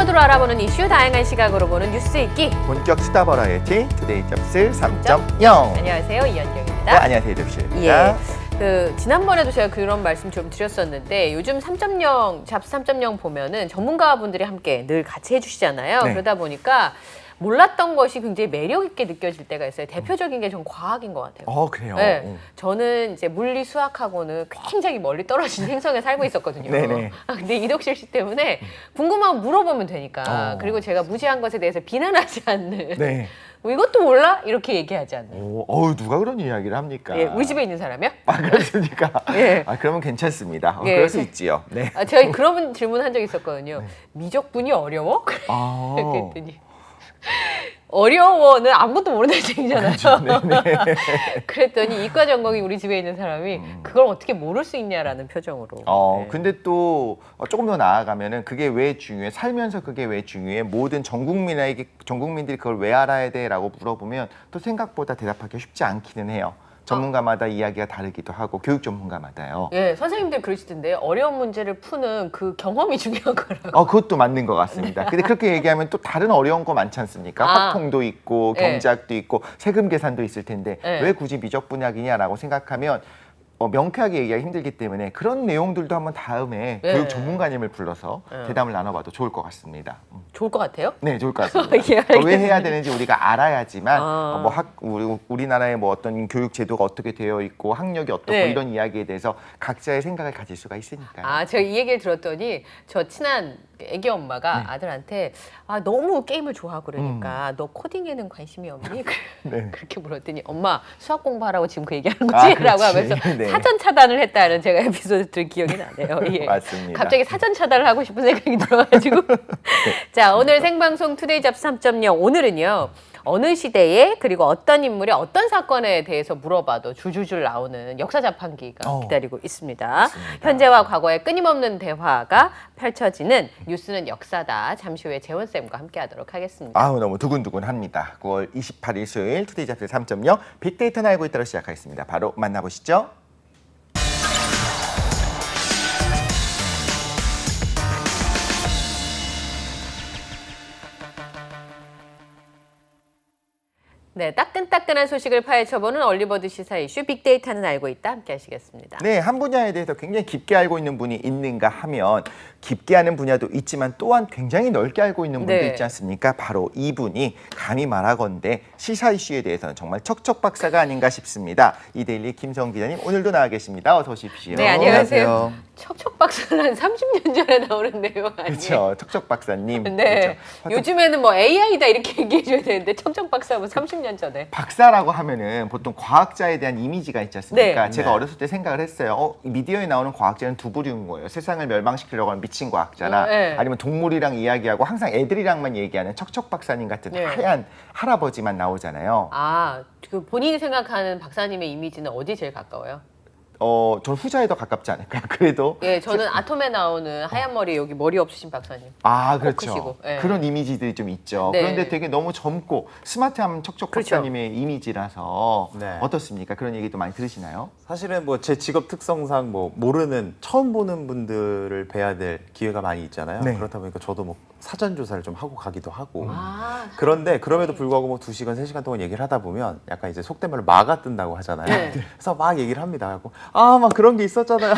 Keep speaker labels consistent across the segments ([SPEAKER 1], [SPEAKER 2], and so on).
[SPEAKER 1] 키워드로 알아보는 이슈, 다양한 시각으로 보는 뉴스 읽기.
[SPEAKER 2] 본격 수다 버라이어티 투데이 점스 3.0.
[SPEAKER 1] 안녕하세요, 이현경입니다.
[SPEAKER 2] 네, 안녕하세요, 이동실입니다.
[SPEAKER 1] 지난번에도 제가 그런 말씀 좀 드렸었는데 요즘 3.0, 잡스 3.0 보면은 전문가분들이 함께 늘 같이 해주시잖아요.
[SPEAKER 2] 네.
[SPEAKER 1] 그러다 보니까 몰랐던 것이 굉장히 매력 있게 느껴질 때가 있어요. 대표적인 게 전 과학인 것 같아요.
[SPEAKER 2] 그래요?
[SPEAKER 1] 네, 저는 이제 물리 수학하고는 굉장히 멀리 떨어진 행성에 살고 있었거든요.
[SPEAKER 2] 네네.
[SPEAKER 1] 근데 이덕실 씨 때문에 궁금하면 물어보면 되니까. 그리고 제가 무지한 것에 대해서 비난하지 않는.
[SPEAKER 2] 네.
[SPEAKER 1] 뭐 이것도 몰라? 이렇게 얘기하지 않는.
[SPEAKER 2] 누가 그런 이야기를 합니까?
[SPEAKER 1] 예, 우리 집에 있는 사람이요?
[SPEAKER 2] 그렇습니까?
[SPEAKER 1] 예.
[SPEAKER 2] 그러면 괜찮습니다.
[SPEAKER 1] 예.
[SPEAKER 2] 그럴 수 있지요. 네.
[SPEAKER 1] 제가 그런 질문 한 적 있었거든요.
[SPEAKER 2] 네.
[SPEAKER 1] 미적분이 어려워?
[SPEAKER 2] 아.
[SPEAKER 1] 그랬더니 어려워는 아무것도 모르는 얘기잖아요.
[SPEAKER 2] 네네.
[SPEAKER 1] 그랬더니 이과 전공이 우리 집에 있는 사람이 그걸 어떻게 모를 수 있냐라는 표정으로. 네.
[SPEAKER 2] 근데 또 조금 더 나아가면은 그게 왜 중요해? 살면서 그게 왜 중요해? 모든 전 국민들이 그걸 왜 알아야 돼? 라고 물어보면 또 생각보다 대답하기 쉽지 않기는 해요. 전문가마다 이야기가 다르기도 하고 교육 전문가마다요.
[SPEAKER 1] 예, 선생님들 그러시던데 어려운 문제를 푸는 그 경험이 중요한 거라고.
[SPEAKER 2] 그것도 맞는 것 같습니다. 근데 그렇게 얘기하면 또 다른 어려운 거 많지 않습니까? 화통도 있고
[SPEAKER 1] 네.
[SPEAKER 2] 경제학도 있고 세금 계산도 있을 텐데
[SPEAKER 1] 네.
[SPEAKER 2] 왜 굳이 미적 분야이냐라고 생각하면 명쾌하게 얘기하기 힘들기 때문에 그런 내용들도 한번 다음에
[SPEAKER 1] 네.
[SPEAKER 2] 교육 전문가님을 불러서 대담을 나눠봐도 좋을 것 같습니다.
[SPEAKER 1] 좋을 것 같아요?
[SPEAKER 2] 네, 좋을 것 같습니다.
[SPEAKER 1] 예,
[SPEAKER 2] 왜 해야 되는지 우리가 알아야지만
[SPEAKER 1] 아.
[SPEAKER 2] 우리나라의 뭐 어떤 교육 제도가 어떻게 되어 있고 학력이 어떻고
[SPEAKER 1] 네.
[SPEAKER 2] 이런 이야기에 대해서 각자의 생각을 가질 수가 있으니까요.
[SPEAKER 1] 제가 이 얘기를 들었더니 저 친한 애기 엄마가
[SPEAKER 2] 네.
[SPEAKER 1] 아들한테 너무 게임을 좋아하고 그러니까 너 코딩에는 관심이 없니?
[SPEAKER 2] 네.
[SPEAKER 1] 그렇게 물었더니 엄마 수학 공부하라고 지금 그 얘기하는 거지? 라고
[SPEAKER 2] 그렇지.
[SPEAKER 1] 하면서
[SPEAKER 2] 네.
[SPEAKER 1] 사전 차단을 했다는 제가 에피소드 들은 기억이 나네요. 예.
[SPEAKER 2] 맞습니다.
[SPEAKER 1] 갑자기 사전 차단을 하고 싶은 생각이 들어가지고 자, 오늘 생방송 투데이 잡스 3.0 오늘은요. 어느 시대에 그리고 어떤 인물의 어떤 사건에 대해서 물어봐도 줄줄줄 나오는 역사 자판기가 기다리고 있습니다.
[SPEAKER 2] 맞습니다.
[SPEAKER 1] 현재와 과거의 끊임없는 대화가 펼쳐지는 뉴스는 역사다. 잠시 후에 재원쌤과 함께하도록 하겠습니다.
[SPEAKER 2] 너무 두근두근합니다. 9월 28일 수요일 투데이 잡스 3.0 빅데이터는 알고 있다로 시작하겠습니다. 바로 만나보시죠.
[SPEAKER 1] 네, 따끈따끈한 소식을 파헤쳐보는 얼리버드 시사 이슈 빅데이터는 알고 있다. 함께 하시겠습니다.
[SPEAKER 2] 네, 한 분야에 대해서 굉장히 깊게 알고 있는 분이 있는가 하면 깊게 아는 분야도 있지만 또한 굉장히 넓게 알고 있는 분도
[SPEAKER 1] 네.
[SPEAKER 2] 있지 않습니까? 바로 이분이 감히 말하건대 시사 이슈에 대해서는 정말 척척 박사가 아닌가 싶습니다. 이데일리 김성 기자님 오늘도 나와 계십니다. 어서 오십시오.
[SPEAKER 1] 네, 안녕하세요. 척척 박사는 한 30년 전에 나오는 내용 아니에요?
[SPEAKER 2] 그렇죠. 척척 박사님.
[SPEAKER 1] 네.
[SPEAKER 2] 그렇죠.
[SPEAKER 1] 요즘에는 뭐 AI다 이렇게 얘기해줘야 되는데 척척 박사는 30년 전에.
[SPEAKER 2] 박사라고 하면은 보통 과학자에 대한 이미지가 있지 않습니까?
[SPEAKER 1] 네.
[SPEAKER 2] 제가 어렸을 때 생각을 했어요. 미디어에 나오는 과학자는 두 부류인 거예요. 세상을 멸망시키려고 하는 미친 과학자나
[SPEAKER 1] 네.
[SPEAKER 2] 아니면 동물이랑 이야기하고 항상 애들이랑만 얘기하는 척척 박사님 같은
[SPEAKER 1] 네.
[SPEAKER 2] 하얀 할아버지만 나오잖아요.
[SPEAKER 1] 그 본인이 생각하는 박사님의 이미지는 어디 제일 가까워요?
[SPEAKER 2] 전 후자에 더 가깝지 않을까? 그래도
[SPEAKER 1] 예, 저는 아톰에 나오는 하얀 머리 여기 머리 없으신 박사님.
[SPEAKER 2] 그렇죠.
[SPEAKER 1] 크시고, 예.
[SPEAKER 2] 그런 이미지들이 좀 있죠.
[SPEAKER 1] 네.
[SPEAKER 2] 그런데 되게 너무 젊고 스마트한 척척
[SPEAKER 1] 그렇죠.
[SPEAKER 2] 박사님의 이미지라서
[SPEAKER 3] 네.
[SPEAKER 2] 어떻습니까? 그런 얘기도 많이 들으시나요?
[SPEAKER 3] 사실은 뭐 제 직업 특성상 뭐 모르는 처음 보는 분들을 뵈야 될 기회가 많이 있잖아요.
[SPEAKER 2] 네.
[SPEAKER 3] 그렇다 보니까 저도 뭐 사전 조사를 좀 하고 가기도 하고.
[SPEAKER 1] 아,
[SPEAKER 3] 그런데 그럼에도 불구하고 뭐 2시간, 3시간 동안 얘기를 하다 보면 약간 이제 속된 말로 마가 뜬다고 하잖아요.
[SPEAKER 1] 네.
[SPEAKER 3] 그래서 막 얘기를 합니다. 하고 막 그런 게 있었잖아요.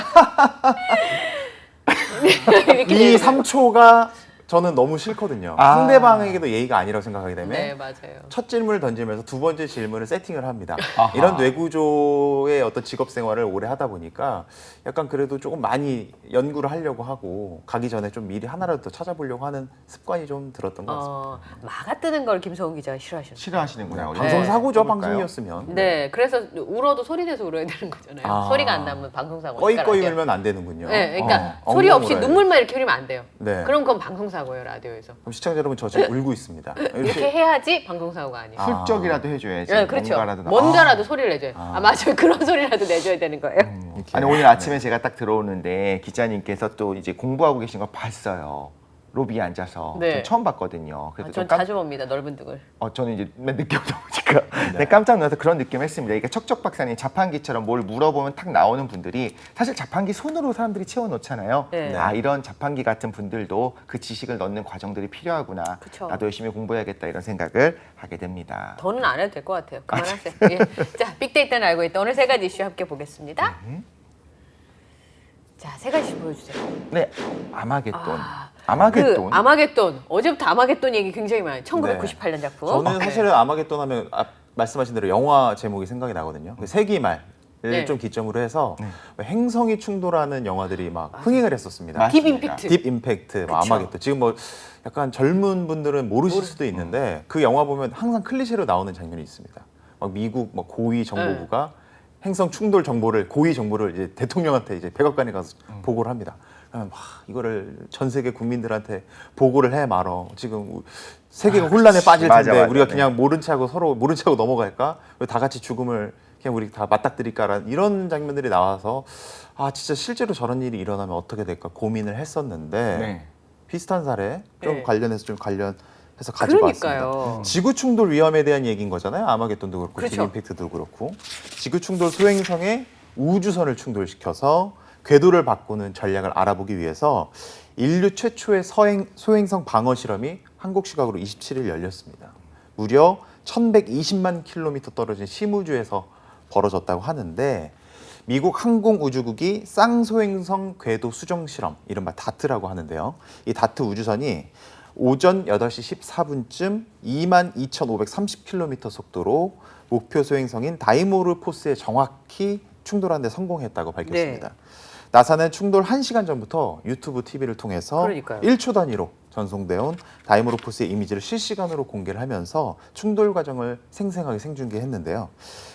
[SPEAKER 3] 이 3초가 저는 너무 싫거든요. 상대방에게도 예의가 아니라고 생각하기 때문에
[SPEAKER 1] 네, 맞아요.
[SPEAKER 3] 첫 질문을 던지면서 두 번째 질문을 세팅을 합니다.
[SPEAKER 2] 아하.
[SPEAKER 3] 이런 뇌구조의 어떤 직업 생활을 오래 하다 보니까 약간 그래도 조금 많이 연구를 하려고 하고 가기 전에 좀 미리 하나라도 더 찾아보려고 하는 습관이 좀 들었던 것 같습니다.
[SPEAKER 1] 마가 뜨는 걸 김성훈 기자가 싫어하셨어요.
[SPEAKER 2] 싫어하시는구나. 우리.
[SPEAKER 3] 방송 사고죠,
[SPEAKER 2] 해볼까요?
[SPEAKER 3] 방송이었으면.
[SPEAKER 1] 네, 그래서 울어도 소리 내서 울어야 되는 거잖아요. 소리가 안 나면 방송사고.
[SPEAKER 3] 꺼이꺼이 울면 안 되는군요.
[SPEAKER 1] 네, 그러니까
[SPEAKER 3] 엉엉
[SPEAKER 1] 소리 없이
[SPEAKER 3] 울어야 돼요.
[SPEAKER 1] 눈물만 이렇게 흐리면 안 돼요.
[SPEAKER 3] 네.
[SPEAKER 1] 그럼 그건 방송사고예요, 라디오에서.
[SPEAKER 3] 그럼 시청자 여러분 저 지금 울고 있습니다.
[SPEAKER 1] 이렇게 해야지 방송사고가 아니에요.
[SPEAKER 2] 훌쩍이라도 해줘야지.
[SPEAKER 1] 네, 그렇죠.
[SPEAKER 2] 뭔가라도
[SPEAKER 1] 뭔가라도 소리를 내줘요. 맞아요. 그런 소리라도 내줘야 되는 거예요.
[SPEAKER 2] 아니 오늘 아침에 제가 딱 들어오는데 기자님께서 또 이제 공부하고 계신 걸 봤어요. 로비에 앉아서
[SPEAKER 1] 네.
[SPEAKER 2] 전 처음 봤거든요. 그래서
[SPEAKER 1] 전
[SPEAKER 2] 좀
[SPEAKER 1] 자주 봅니다. 넓은 등을.
[SPEAKER 2] 저는 이제 맨 늦게 오다 보니까 네, 깜짝 놀라서 그런 느낌을 했습니다. 그러니까 척척 박사님 자판기처럼 뭘 물어보면 탁 나오는 분들이 사실 자판기 손으로 사람들이 채워놓잖아요.
[SPEAKER 1] 네.
[SPEAKER 2] 아 이런 자판기 같은 분들도 그 지식을 넣는 과정들이 필요하구나.
[SPEAKER 1] 그쵸.
[SPEAKER 2] 나도 열심히 공부해야겠다 이런 생각을 하게 됩니다.
[SPEAKER 1] 더는 안 해도 될 것 같아요. 그만하세요. 예. 자, 빅데이터는 알고 있다. 오늘 세 가지 이슈 함께 보겠습니다. 자, 세 가지 보여주세요.
[SPEAKER 2] 네, 아마겟돈.
[SPEAKER 1] 그
[SPEAKER 2] 아마겟돈.
[SPEAKER 1] 아마겟돈. 어제부터 아마겟돈 얘기 굉장히 많아요. 1998년 작품.
[SPEAKER 3] 저는 사실은 아마겟돈 하면 말씀하신 대로 영화 제목이 생각이 나거든요. 그 세기말을
[SPEAKER 1] 네.
[SPEAKER 3] 좀 기점으로 해서 행성이 충돌하는 영화들이 막 흥행을 했었습니다.
[SPEAKER 2] 맞-
[SPEAKER 1] 딥 임팩트.
[SPEAKER 3] 딥 임팩트, 뭐
[SPEAKER 1] 그쵸.
[SPEAKER 3] 아마겟돈. 지금 뭐 약간 젊은 분들은 모르실 수도 있는데 그 영화 보면 항상 클리셰로 나오는 장면이 있습니다. 막 미국 뭐 고위 정보부가 행성 충돌 정보를 고위 정보를 이제 대통령한테 이제 백악관에 가서 보고를 합니다. 그러면 막 이거를 전 세계 국민들한테 보고를 해 말어. 지금 세계가 혼란에 빠질 텐데
[SPEAKER 2] 맞아, 맞아.
[SPEAKER 3] 우리가
[SPEAKER 2] 네.
[SPEAKER 3] 그냥 모른 척하고 서로 모른 척하고 넘어갈까? 왜 다 같이 죽음을 그냥 우리 다 맞닥뜨릴까라는 이런 장면들이 나와서 아 진짜 실제로 저런 일이 일어나면 어떻게 될까 고민을 했었는데
[SPEAKER 2] 네.
[SPEAKER 3] 비슷한 사례 좀
[SPEAKER 1] 네.
[SPEAKER 3] 관련해서 가지고
[SPEAKER 1] 그러니까요.
[SPEAKER 3] 왔습니다. 지구 충돌 위험에 대한 얘기인 거잖아요. 아마겟돈도 그렇고
[SPEAKER 1] 그렇죠.
[SPEAKER 3] 딥 임팩트도 그렇고 지구 충돌 소행성에 우주선을 충돌시켜서 궤도를 바꾸는 전략을 알아보기 위해서 인류 최초의 소행성 방어 실험이 한국 시각으로 27일 열렸습니다. 무려 1120만 킬로미터 떨어진 심우주에서 벌어졌다고 하는데 미국 항공우주국이 쌍소행성 궤도 수정 실험, 이른바 다트라고 하는데요. 이 다트 우주선이 오전 8시 14분쯤 22,530km 속도로 목표 소행성인 다이모르포스에 정확히 충돌하는 데 성공했다고 밝혔습니다.
[SPEAKER 1] 네.
[SPEAKER 3] 나사는 충돌 1시간 전부터 유튜브 TV를 통해서
[SPEAKER 1] 그러니까요.
[SPEAKER 3] 1초 단위로 전송되어 온 다이모르포스의 이미지를 실시간으로 공개를 하면서 충돌 과정을 생생하게 생중계했는데요.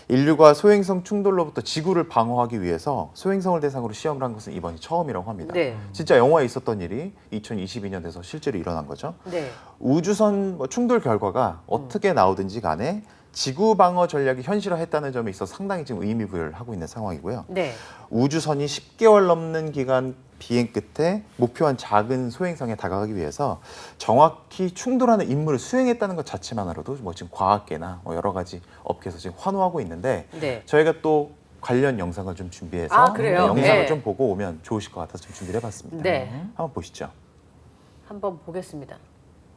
[SPEAKER 3] 인류가 소행성 충돌로부터 지구를 방어하기 위해서 소행성을 대상으로 시험을 한 것은 이번이 처음이라고 합니다.
[SPEAKER 1] 네.
[SPEAKER 3] 진짜 영화에 있었던 일이 2022년 돼서 실제로 일어난 거죠.
[SPEAKER 1] 네.
[SPEAKER 3] 우주선 충돌 결과가 어떻게 나오든지 간에 지구 방어 전략이 현실화했다는 점에 있어서 상당히 지금 의미 부여를 하고 있는 상황이고요.
[SPEAKER 1] 네.
[SPEAKER 3] 우주선이 10개월 넘는 기간 비행 끝에 목표한 작은 소행성에 다가가기 위해서 정확히 충돌하는 임무를 수행했다는 것 자체만으로도 뭐 지금 과학계나 뭐 여러 가지 업계에서 지금 환호하고 있는데
[SPEAKER 1] 네.
[SPEAKER 3] 저희가 또 관련 영상을 좀 준비해서
[SPEAKER 1] 아, 그래요?
[SPEAKER 3] 영상을
[SPEAKER 1] 네.
[SPEAKER 3] 좀 보고 오면 좋으실 것 같아서 좀 준비를 해봤습니다.
[SPEAKER 1] 네.
[SPEAKER 3] 한번 보시죠.
[SPEAKER 1] 한번 보겠습니다.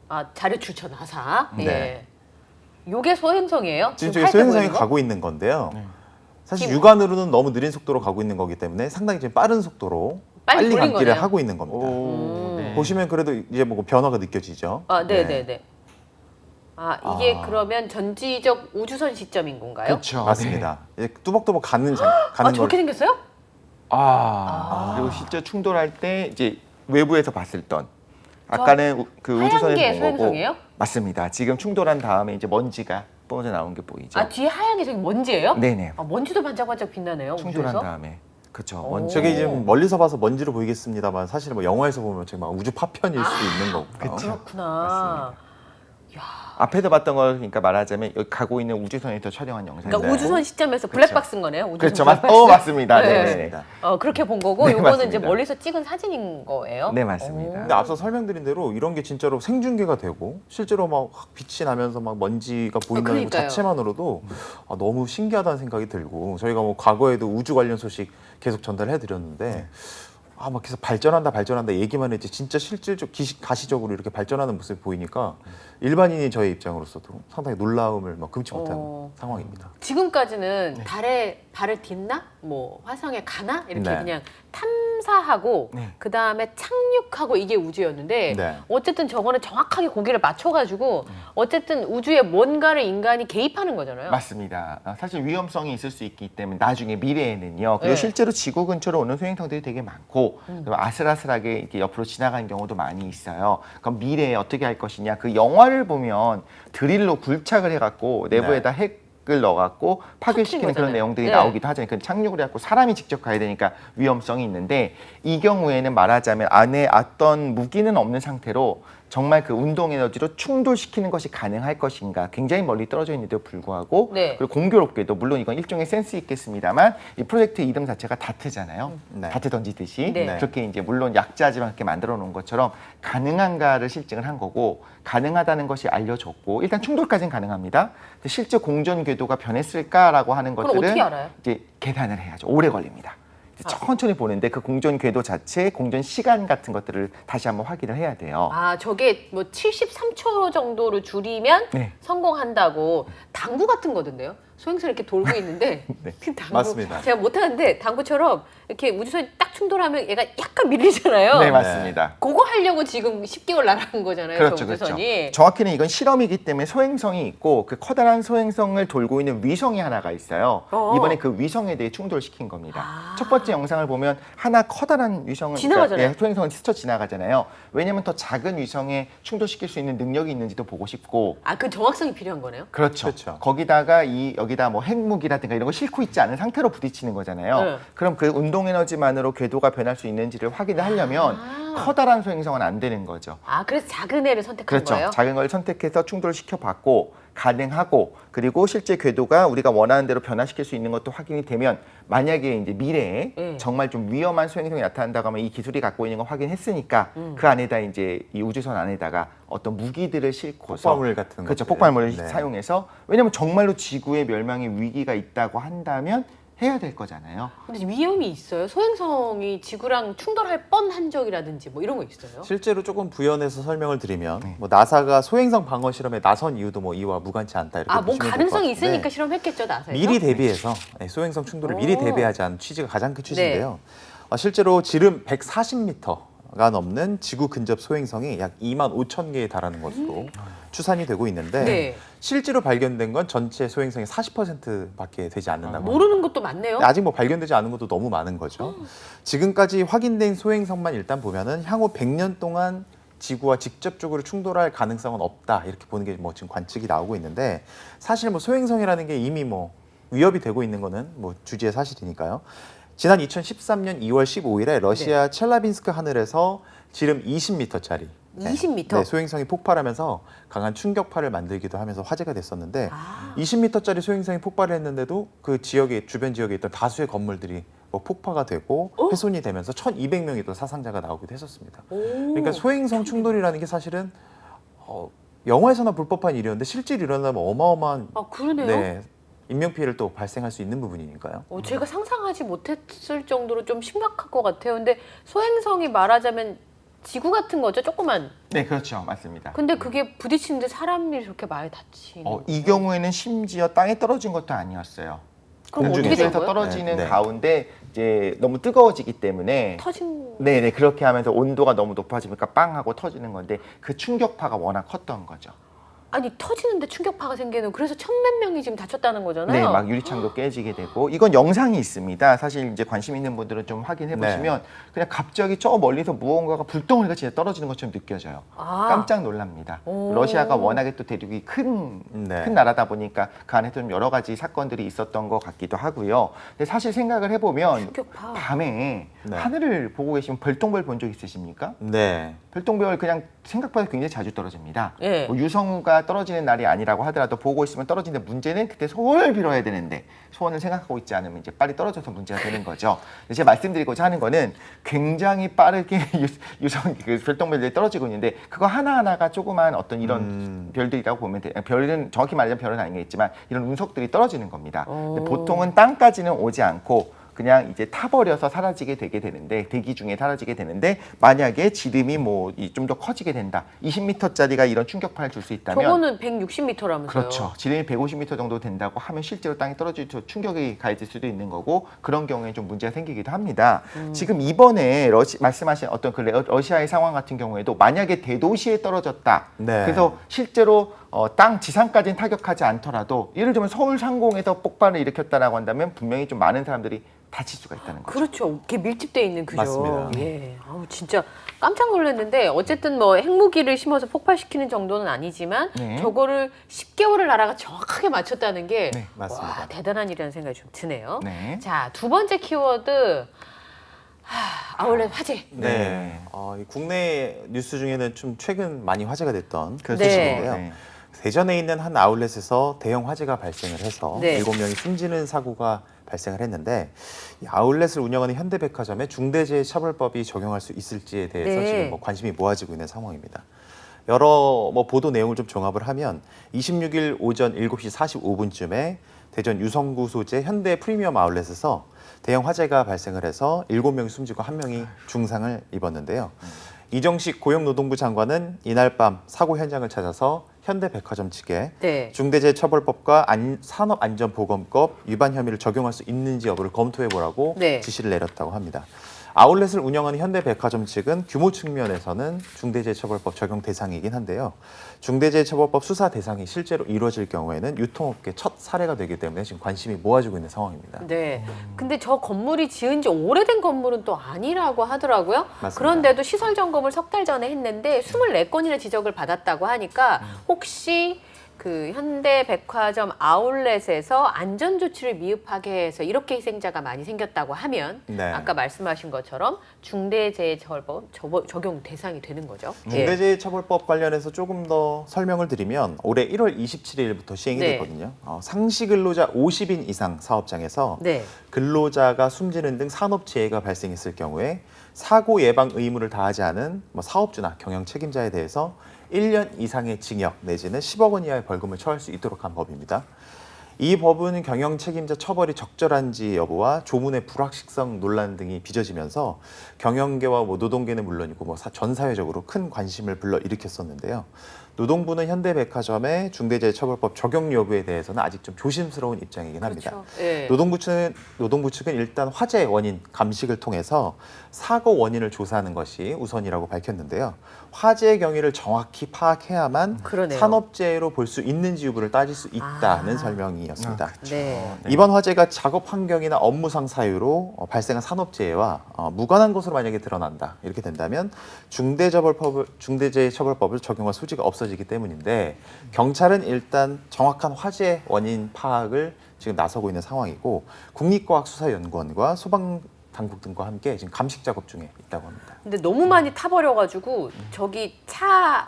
[SPEAKER 1] 아, 자료 추천 나사.
[SPEAKER 3] 네.
[SPEAKER 1] 예. 요게 소행성이에요?
[SPEAKER 3] 지금 저희
[SPEAKER 1] 하얗게
[SPEAKER 3] 소행성이
[SPEAKER 1] 보이는 거?
[SPEAKER 3] 가고 있는 건데요. 사실
[SPEAKER 1] 지금-
[SPEAKER 3] 육안으로는 너무 느린 속도로 가고 있는 거기 때문에 상당히 지금 빠른 속도로
[SPEAKER 1] 빨리
[SPEAKER 3] 빨리
[SPEAKER 1] 돌린
[SPEAKER 3] 감기를
[SPEAKER 1] 거네요.
[SPEAKER 3] 하고 있는 겁니다.
[SPEAKER 2] 네.
[SPEAKER 3] 보시면 그래도 이제 뭐 변화가 느껴지죠.
[SPEAKER 1] 아, 네, 네, 네. 아, 이게 그러면 전지적 우주선 시점인 건가요?
[SPEAKER 2] 그렇죠.
[SPEAKER 3] 맞습니다. 이제 뚜벅뚜벅 가는
[SPEAKER 1] 아,
[SPEAKER 3] 걸
[SPEAKER 1] 저렇게 생겼어요?
[SPEAKER 2] 그리고 실제 충돌할 때 이제 외부에서 봤을 던 아까는 그
[SPEAKER 1] 하얀
[SPEAKER 2] 우주선에서
[SPEAKER 1] 게
[SPEAKER 2] 본 거고
[SPEAKER 1] 소행성이에요?
[SPEAKER 2] 맞습니다. 지금 충돌한 다음에 이제 먼지가 뿜어져 나온 게 보이죠.
[SPEAKER 1] 아, 뒤에 하얀 게 저기 먼지예요?
[SPEAKER 2] 네네.
[SPEAKER 1] 아, 먼지도 반짝반짝 빛나네요.
[SPEAKER 2] 충돌한
[SPEAKER 1] 우주에서?
[SPEAKER 2] 다음에 그렇죠.
[SPEAKER 1] 오.
[SPEAKER 2] 먼지.
[SPEAKER 3] 저게 지금 멀리서 봐서 먼지로 보이겠습니다만 사실 뭐 영화에서 보면 정말 우주 파편일 수 있는 거고요.
[SPEAKER 1] 그렇구나.
[SPEAKER 2] 앞에서 봤던 걸 그러니까 말하자면 여기 가고 있는 우주선에서 촬영한 영상인데.
[SPEAKER 1] 그러니까
[SPEAKER 3] 네.
[SPEAKER 1] 우주선 시점에서
[SPEAKER 2] 그렇죠.
[SPEAKER 1] 블랙박스인 거네요. 우주선
[SPEAKER 2] 그렇죠.
[SPEAKER 1] 블랙박스.
[SPEAKER 2] 맞습니다.
[SPEAKER 1] 네.
[SPEAKER 2] 네.
[SPEAKER 3] 맞습니다.
[SPEAKER 1] 그렇게 본 거고
[SPEAKER 2] 네,
[SPEAKER 1] 요거는 이제
[SPEAKER 2] 맞습니다.
[SPEAKER 1] 멀리서 찍은 사진인 거예요?
[SPEAKER 2] 네, 맞습니다.
[SPEAKER 3] 근데 앞서 설명드린 대로 이런 게 진짜로 생중계가 되고 실제로 막 빛이 나면서 막 먼지가 보인다는 것
[SPEAKER 1] 그러니까요.
[SPEAKER 3] 자체만으로도 너무 신기하다는 생각이 들고 저희가 뭐 과거에도 우주 관련 소식 계속 전달해 드렸는데 막 계속 발전한다 얘기만 했지 진짜 실질적 가시적으로 이렇게 발전하는 모습이 보이니까 일반인이 저의 입장으로서도 상당히 놀라움을 막 금치 못하는 상황입니다.
[SPEAKER 1] 지금까지는 달에 발을 딛나? 뭐 화성에 가나? 이렇게
[SPEAKER 3] 네.
[SPEAKER 1] 그냥 탐사하고
[SPEAKER 2] 네.
[SPEAKER 1] 그 다음에 착륙하고 이게 우주였는데
[SPEAKER 3] 네.
[SPEAKER 1] 어쨌든 저거는 정확하게 고기를 맞춰가지고 어쨌든 우주에 뭔가를 인간이 개입하는 거잖아요.
[SPEAKER 2] 맞습니다. 사실 위험성이 있을 수 있기 때문에 나중에 미래에는요. 그리고
[SPEAKER 1] 네.
[SPEAKER 2] 실제로 지구 근처로 오는 소행성들이 되게 많고 그리고 아슬아슬하게 이렇게 옆으로 지나가는 경우도 많이 있어요. 그럼 미래에 어떻게 할 것이냐. 그 영화를 보면 드릴로 굴착을 해갖고 내부에다 핵을 넣어갖고 파괴시키는 그런
[SPEAKER 1] 거잖아요.
[SPEAKER 2] 내용들이
[SPEAKER 1] 네.
[SPEAKER 2] 나오기도 하잖아요. 그 착륙을 해갖고 사람이 직접 가야 되니까 위험성이 있는데 이 경우에는 말하자면 안에 어떤 무기는 없는 상태로 정말 그 운동 에너지로 충돌시키는 것이 가능할 것인가, 굉장히 멀리 떨어져 있는데도 불구하고
[SPEAKER 1] 네.
[SPEAKER 2] 그리고 공교롭게도 물론 이건 일종의 센스 있겠습니다만 이 프로젝트 이름 자체가 다트잖아요.
[SPEAKER 3] 네.
[SPEAKER 2] 다트 던지듯이
[SPEAKER 1] 네.
[SPEAKER 2] 그렇게 이제 물론 약자지만 그렇게 만들어 놓은 것처럼 가능한가를 실증을 한 거고, 가능하다는 것이 알려졌고 일단 충돌까지는 가능합니다. 근데 실제 공전 궤도가 변했을까라고 하는
[SPEAKER 1] 그럼
[SPEAKER 2] 것들은
[SPEAKER 1] 어떻게 알아요?
[SPEAKER 2] 이제 계산을 해야죠. 오래 걸립니다. 천천히 보는데 그 공전 궤도 자체, 공전 시간 같은 것들을 다시 한번 확인을 해야 돼요.
[SPEAKER 1] 아, 저게 뭐 73초 정도로 줄이면
[SPEAKER 2] 네.
[SPEAKER 1] 성공한다고 당구 같은 거던데요? 소행성 이렇게 돌고 있는데
[SPEAKER 2] 네.
[SPEAKER 1] 그 당구
[SPEAKER 3] 맞습니다.
[SPEAKER 1] 제가 못하는데 당구처럼 이렇게 우주선이 딱 충돌하면 얘가 약간 밀리잖아요.
[SPEAKER 2] 네, 맞습니다.
[SPEAKER 1] 그거 하려고 지금 10개월 날아간 거잖아요.
[SPEAKER 2] 그렇죠,
[SPEAKER 1] 저
[SPEAKER 2] 그렇죠.
[SPEAKER 1] 우주선이.
[SPEAKER 2] 정확히는 이건 실험이기 때문에 소행성이 있고 그 커다란 소행성을 돌고 있는 위성이 하나가 있어요. 이번에 그 위성에 대해 충돌시킨 겁니다.
[SPEAKER 1] 아.
[SPEAKER 2] 첫 번째 영상을 보면 하나 커다란 위성은
[SPEAKER 1] 지나가잖아요.
[SPEAKER 2] 예, 소행성을 스쳐 지나가잖아요. 왜냐하면 더 작은 위성에 충돌시킬 수 있는 능력이 있는지도 보고 싶고.
[SPEAKER 1] 아, 그 정확성이 필요한 거네요.
[SPEAKER 2] 그렇죠.
[SPEAKER 3] 그렇죠.
[SPEAKER 2] 거기다가 여기다 뭐 핵무기라든가 이런 거 싣고 있지 않은 상태로 부딪히는 거잖아요.
[SPEAKER 1] 네.
[SPEAKER 2] 그럼 그 운동 에너지만으로 궤도가 변할 수 있는지를 확인을 하려면 커다란 소행성은 안 되는 거죠.
[SPEAKER 1] 아, 그래서 작은 애를 선택한
[SPEAKER 2] 그렇죠.
[SPEAKER 1] 거예요?
[SPEAKER 2] 작은 걸 선택해서 충돌시켜 봤고 가능하고, 그리고 실제 궤도가 우리가 원하는 대로 변화시킬 수 있는 것도 확인이 되면, 만약에 이제 미래에
[SPEAKER 1] 네.
[SPEAKER 2] 정말 좀 위험한 소행성이 나타난다고 하면 이 기술이 갖고 있는 걸 확인했으니까 그 안에다 이제 이 우주선 안에다가 어떤 무기들을 싣고서
[SPEAKER 3] 폭발물 같은
[SPEAKER 2] 그렇죠.
[SPEAKER 3] 것들.
[SPEAKER 2] 폭발물을
[SPEAKER 3] 네.
[SPEAKER 2] 사용해서, 왜냐면 정말로 지구의 멸망의 위기가 있다고 한다면 해야 될 거잖아요.
[SPEAKER 1] 근데 위험이 있어요? 소행성이 지구랑 충돌할 뻔한 적이라든지 뭐 이런 거 있어요?
[SPEAKER 3] 실제로 조금 부연해서 설명을 드리면
[SPEAKER 2] 네.
[SPEAKER 3] 뭐 나사가 소행성 방어 실험에 나선 이유도 뭐 이와 무관치 않다 이렇게
[SPEAKER 1] 아, 뭐
[SPEAKER 3] 보시면 될것
[SPEAKER 1] 가능성이
[SPEAKER 3] 같은데
[SPEAKER 1] 있으니까 실험했겠죠, 나사에서?
[SPEAKER 3] 미리 대비해서 소행성 충돌을 미리
[SPEAKER 1] 오.
[SPEAKER 3] 대비하지 않은 취지가 가장 큰 취지인데요. 실제로 지름 140m가 넘는 지구 근접 소행성이 약 2만 5천 개에 달하는 것으로 추산이 되고 있는데
[SPEAKER 1] 네.
[SPEAKER 3] 실제로 발견된 건 전체 소행성의 40%밖에 되지 않는다고.
[SPEAKER 1] 모르는 것도 많네요.
[SPEAKER 3] 아직 뭐 발견되지 않은 것도 너무 많은 거죠. 지금까지 확인된 소행성만 일단 보면은 향후 100년 동안 지구와 직접적으로 충돌할 가능성은 없다 이렇게 보는 게 뭐 지금 관측이 나오고 있는데, 사실 뭐 소행성이라는 게 이미 뭐 위협이 되고 있는 거는 뭐 주지의 사실이니까요. 지난 2013년 2월 15일에 러시아 첼라빈스크 하늘에서 지름 20m짜리
[SPEAKER 1] 20m?
[SPEAKER 3] 네, 소행성이 폭발하면서 강한 충격파를 만들기도 하면서 화제가 됐었는데,
[SPEAKER 1] 아.
[SPEAKER 3] 20m짜리 소행성이 폭발을 했는데도 그 지역에, 주변 지역에 있던 다수의 건물들이 뭐 폭파가 되고 훼손이 되면서 1,200명이 또 사상자가 나오기도 했었습니다. 그러니까 소행성 충돌이라는 게 사실은 영화에서나 볼 법한 일이었는데 실제로 일어나면 어마어마한
[SPEAKER 1] 아, 그러네요.
[SPEAKER 3] 인명 피해를 또 발생할 수 있는 부분이니까요.
[SPEAKER 1] 제가 상상하지 못했을 정도로 좀 심각할 것 같아요. 근데 소행성이 말하자면 지구 같은 거죠, 조그만.
[SPEAKER 2] 네, 그렇죠. 맞습니다.
[SPEAKER 1] 근데 그게 부딪히는데 사람이 저렇게 많이 다치는.
[SPEAKER 2] 이 경우에는 심지어 땅에 떨어진 것도 아니었어요.
[SPEAKER 1] 그럼 어떻게 된
[SPEAKER 2] 공중에서
[SPEAKER 1] 거예요?
[SPEAKER 2] 떨어지는
[SPEAKER 3] 네, 네.
[SPEAKER 2] 가운데 이제 너무 뜨거워지기 때문에
[SPEAKER 1] 터진.
[SPEAKER 2] 네네, 그렇게 하면서 온도가 너무 높아지니까 빵 하고 터지는 건데 그 충격파가 워낙 컸던 거죠.
[SPEAKER 1] 아니, 터지는데 충격파가 생기는, 그래서 1,000몇 명이 지금 다쳤다는 거잖아요.
[SPEAKER 2] 네, 막 유리창도 깨지게 되고, 이건 영상이 있습니다. 사실 이제 관심 있는 분들은 좀 확인해 보시면 그냥 갑자기 저 멀리서 무언가가 불덩어리가 진짜 떨어지는 것처럼 느껴져요.
[SPEAKER 1] 아.
[SPEAKER 2] 깜짝 놀랍니다.
[SPEAKER 1] 오.
[SPEAKER 2] 러시아가 워낙에 또 대륙이 큰 나라다 보니까 그 안에 좀 여러 가지 사건들이 있었던 것 같기도 하고요. 근데 사실 생각을 해보면
[SPEAKER 1] 충격파.
[SPEAKER 2] 밤에
[SPEAKER 3] 네.
[SPEAKER 2] 하늘을 보고 계시면 별똥별 본 적 있으십니까?
[SPEAKER 3] 네.
[SPEAKER 2] 별똥별 그냥 생각보다 굉장히 자주 떨어집니다.
[SPEAKER 1] 예.
[SPEAKER 2] 뭐 유성우가 떨어지는 날이 아니라고 하더라도 보고 있으면 떨어지는데, 문제는 그때 소원을 빌어야 되는데 소원을 생각하고 있지 않으면 이제 빨리 떨어져서 문제가 되는 거죠. 제가 말씀드리고자 하는 거는 굉장히 빠르게 유성 그 별똥별들이 떨어지고 있는데, 그거 하나하나가 조그만 어떤 이런 별들이라고 보면 돼요. 별은 정확히 말하자면 별은 아니겠지만 이런 운석들이 떨어지는 겁니다. 근데 보통은 땅까지는 오지 않고 그냥 이제 타버려서 사라지게 되게 되는데, 대기 중에 사라지게 되는데, 만약에 지름이 뭐 좀 더 커지게 된다, 20m짜리가 이런 충격파를 줄 수 있다면,
[SPEAKER 1] 저거는 160m라면서요.
[SPEAKER 2] 그렇죠. 지름이 150m 정도 된다고 하면 실제로 땅에 떨어질 때 충격이 가해질 수도 있는 거고, 그런 경우에 좀 문제가 생기기도 합니다. 지금 이번에 말씀하신 어떤 그 러시아의 상황 같은 경우에도 만약에 대도시에 떨어졌다.
[SPEAKER 3] 네.
[SPEAKER 2] 그래서 실제로 땅 지상까지는 타격하지 않더라도, 예를 들면 서울 상공에서 폭발을 일으켰다라고 한다면 분명히 좀 많은 사람들이 다칠 수가 있다는 거죠.
[SPEAKER 1] 그렇죠. 이렇게 밀집돼 있는 그죠.
[SPEAKER 3] 맞습니다.
[SPEAKER 1] 예. 아우, 진짜 깜짝 놀랐는데, 어쨌든 뭐 핵무기를 심어서 폭발시키는 정도는 아니지만
[SPEAKER 2] 네.
[SPEAKER 1] 저거를 10개월을 나라가 정확하게 맞췄다는 게
[SPEAKER 2] 네,
[SPEAKER 3] 맞습니다.
[SPEAKER 1] 와, 대단한 일이라는 생각이 좀 드네요.
[SPEAKER 2] 네.
[SPEAKER 1] 자, 두 번째 키워드. 아울렛 화재.
[SPEAKER 2] 네.
[SPEAKER 3] 이 국내 뉴스 중에는 좀 최근 많이 화제가 됐던
[SPEAKER 2] 그렇죠.
[SPEAKER 3] 소식인데요.
[SPEAKER 2] 네.
[SPEAKER 3] 대전에 있는 한 아울렛에서 대형 화재가 발생을 해서
[SPEAKER 1] 네.
[SPEAKER 3] 7명이 숨지는 사고가 발생을 했는데 이 아울렛을 운영하는 현대백화점에 중대재해처벌법이 적용할 수 있을지에 대해서
[SPEAKER 1] 네.
[SPEAKER 3] 지금 관심이 모아지고 있는 상황입니다. 여러 보도 내용을 좀 종합을 하면 26일 오전 7시 45분쯤에 대전 유성구 소재 현대 프리미엄 아울렛에서 대형 화재가 발생을 해서 7명이 숨지고 1명이 중상을 입었는데요. 이정식 고용노동부 장관은 이날 밤 사고 현장을 찾아서 현대백화점 측에
[SPEAKER 1] 네.
[SPEAKER 3] 중대재해처벌법과 산업안전보건법 위반 혐의를 적용할 수 있는지 여부를 검토해보라고
[SPEAKER 1] 네.
[SPEAKER 3] 지시를 내렸다고 합니다. 아울렛을 운영하는 현대백화점 측은 규모 측면에서는 중대재해처벌법 적용 대상이긴 한데요. 중대재해처벌법 수사 대상이 실제로 이루어질 경우에는 유통업계 첫 사례가 되기 때문에 지금 관심이 모아지고 있는 상황입니다.
[SPEAKER 1] 네. 근데 저 건물이 지은 지 오래된 건물은 또 아니라고 하더라고요.
[SPEAKER 3] 맞습니다.
[SPEAKER 1] 그런데도 시설 점검을 석 달 전에 했는데 24건이나 지적을 받았다고 하니까 혹시 그 현대백화점 아울렛에서 안전조치를 미흡하게 해서 이렇게 희생자가 많이 생겼다고 하면
[SPEAKER 3] 네.
[SPEAKER 1] 아까 말씀하신 것처럼 중대재해처벌법 적용 대상이 되는 거죠. 예.
[SPEAKER 3] 중대재해처벌법 관련해서 조금 더 설명을 드리면 올해 1월 27일부터 시행이
[SPEAKER 1] 네.
[SPEAKER 3] 됐거든요. 상시 근로자 50인 이상 사업장에서
[SPEAKER 1] 네.
[SPEAKER 3] 근로자가 숨지는 등 산업재해가 발생했을 경우에 사고 예방 의무를 다하지 않은 사업주나 경영 책임자에 대해서 1년 이상의 징역 내지는 10억 원 이하의 벌금을 처할 수 있도록 한 법입니다. 이 법은 경영 책임자 처벌이 적절한지 여부와 조문의 불확실성 논란 등이 빚어지면서 경영계와 노동계는 물론이고 전 사회적으로 큰 관심을 불러일으켰었는데요. 노동부는 현대백화점의 중대재해처벌법 적용 여부에 대해서는 아직 좀 조심스러운 입장이긴 합니다.
[SPEAKER 1] 그렇죠. 예.
[SPEAKER 3] 노동부 측은 일단 화재 원인 감식을 통해서 사고 원인을 조사하는 것이 우선이라고 밝혔는데요. 화재의 경위를 정확히 파악해야만
[SPEAKER 1] 그러네요.
[SPEAKER 3] 산업재해로 볼 수 있는지 여부를 따질 수 있다는 설명이었습니다.
[SPEAKER 1] 네.
[SPEAKER 3] 이번 화재가 작업 환경이나 업무상 사유로 발생한 산업재해와 무관한 것으로 만약에 드러난다 이렇게 된다면 중대재해처벌법을 적용할 소지가 없어지기 때문인데 경찰은 일단 정확한 화재 원인 파악을 지금 나서고 있는 상황이고 국립과학수사연구원과 소방당국 등과 함께 지금 감식 작업 중에 있다고 합니다.
[SPEAKER 1] 근데 너무 많이 타버려가지고 저기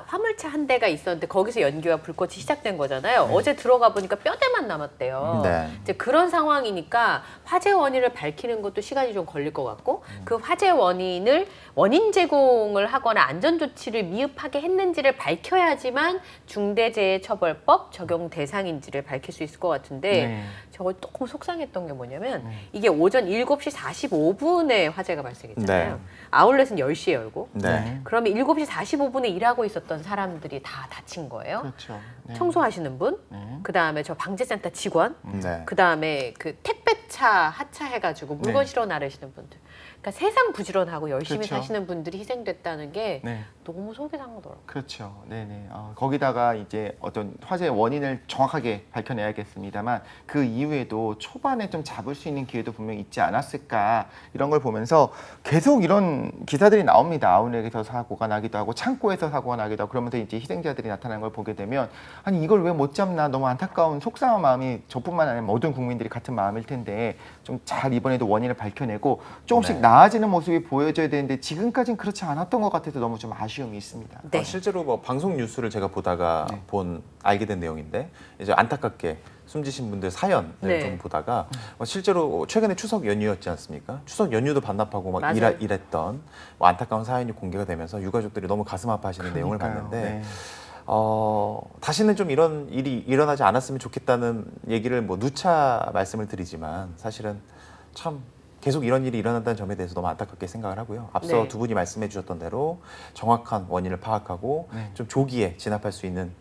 [SPEAKER 1] 화물차 한 대가 있었는데 거기서 연기와 불꽃이 시작된 거잖아요. 어제 들어가 보니까 뼈대만 남았대요.
[SPEAKER 3] 네.
[SPEAKER 1] 이제 그런 상황이니까 화재 원인을 밝히는 것도 시간이 좀 걸릴 것 같고 그 화재 원인 제공을 하거나 안전 조치를 미흡하게 했는지를 밝혀야지만 중대재해처벌법 적용 대상인지를 밝힐 수 있을 것 같은데
[SPEAKER 2] 네.
[SPEAKER 1] 저거 조금 속상했던 게 뭐냐면 이게 오전 7시 45분에 화재가 발생했잖아요.
[SPEAKER 3] 네.
[SPEAKER 1] 아울렛은 10시에 열고
[SPEAKER 3] 네.
[SPEAKER 1] 그러면 7시 45분에 일하고 있었던 사람들이 다 다친 거예요.
[SPEAKER 2] 그렇죠. 네.
[SPEAKER 1] 청소하시는 분,
[SPEAKER 2] 네.
[SPEAKER 1] 그다음에 저 방재센터 직원,
[SPEAKER 3] 네.
[SPEAKER 1] 그다음에 그 택배차 하차해가지고 물건
[SPEAKER 2] 네.
[SPEAKER 1] 실어 나르시는 분들. 그러니까 세상 부지런하고 열심히
[SPEAKER 2] 그렇죠.
[SPEAKER 1] 사시는 분들이 희생됐다는 게
[SPEAKER 2] 네.
[SPEAKER 1] 너무 속이 상하더라고요.
[SPEAKER 2] 그렇죠. 네네. 거기다가 이제 어떤 화재의 원인을 정확하게 밝혀내야겠습니다만 그 이후에도 초반에 좀 잡을 수 있는 기회도 분명히 있지 않았을까 이런 걸 보면서 계속 이런 기사들이 나옵니다. 아울렛에서 사고가 나기도 하고 창고에서 사고가 나기도 하고 그러면서 이제 희생자들이 나타나는 걸 보게 되면 아니 이걸 왜 못 잡나 너무 안타까운 속상한 마음이 저뿐만 아니라 모든 국민들이 같은 마음일 텐데 좀 잘 이번에도 원인을 밝혀내고 조금씩
[SPEAKER 3] 네.
[SPEAKER 2] 나아지는 모습이 보여져야 되는데 지금까지는 그렇지 않았던 것 같아서 너무 좀 아쉬움이 있습니다.
[SPEAKER 1] 네.
[SPEAKER 3] 실제로 방송 뉴스를 제가 보다가
[SPEAKER 2] 네.
[SPEAKER 3] 알게 된 내용인데 이제 안타깝게 숨지신 분들 사연을
[SPEAKER 1] 네.
[SPEAKER 3] 좀 보다가 실제로 최근에 추석 연휴였지 않습니까? 추석 연휴도 반납하고 막
[SPEAKER 1] 맞아요.
[SPEAKER 3] 일했던 안타까운 사연이 공개가 되면서 유가족들이 너무 가슴 아파하시는 내용을
[SPEAKER 2] 그러니까요.
[SPEAKER 3] 봤는데
[SPEAKER 2] 네.
[SPEAKER 3] 다시는 좀 이런 일이 일어나지 않았으면 좋겠다는 얘기를 누차 말씀을 드리지만 사실은 참 계속 이런 일이 일어난다는 점에 대해서 너무 안타깝게 생각을 하고요. 앞서
[SPEAKER 1] 네.
[SPEAKER 3] 두 분이 말씀해 주셨던 대로 정확한 원인을 파악하고
[SPEAKER 2] 네.
[SPEAKER 3] 좀 조기에 진압할 수 있는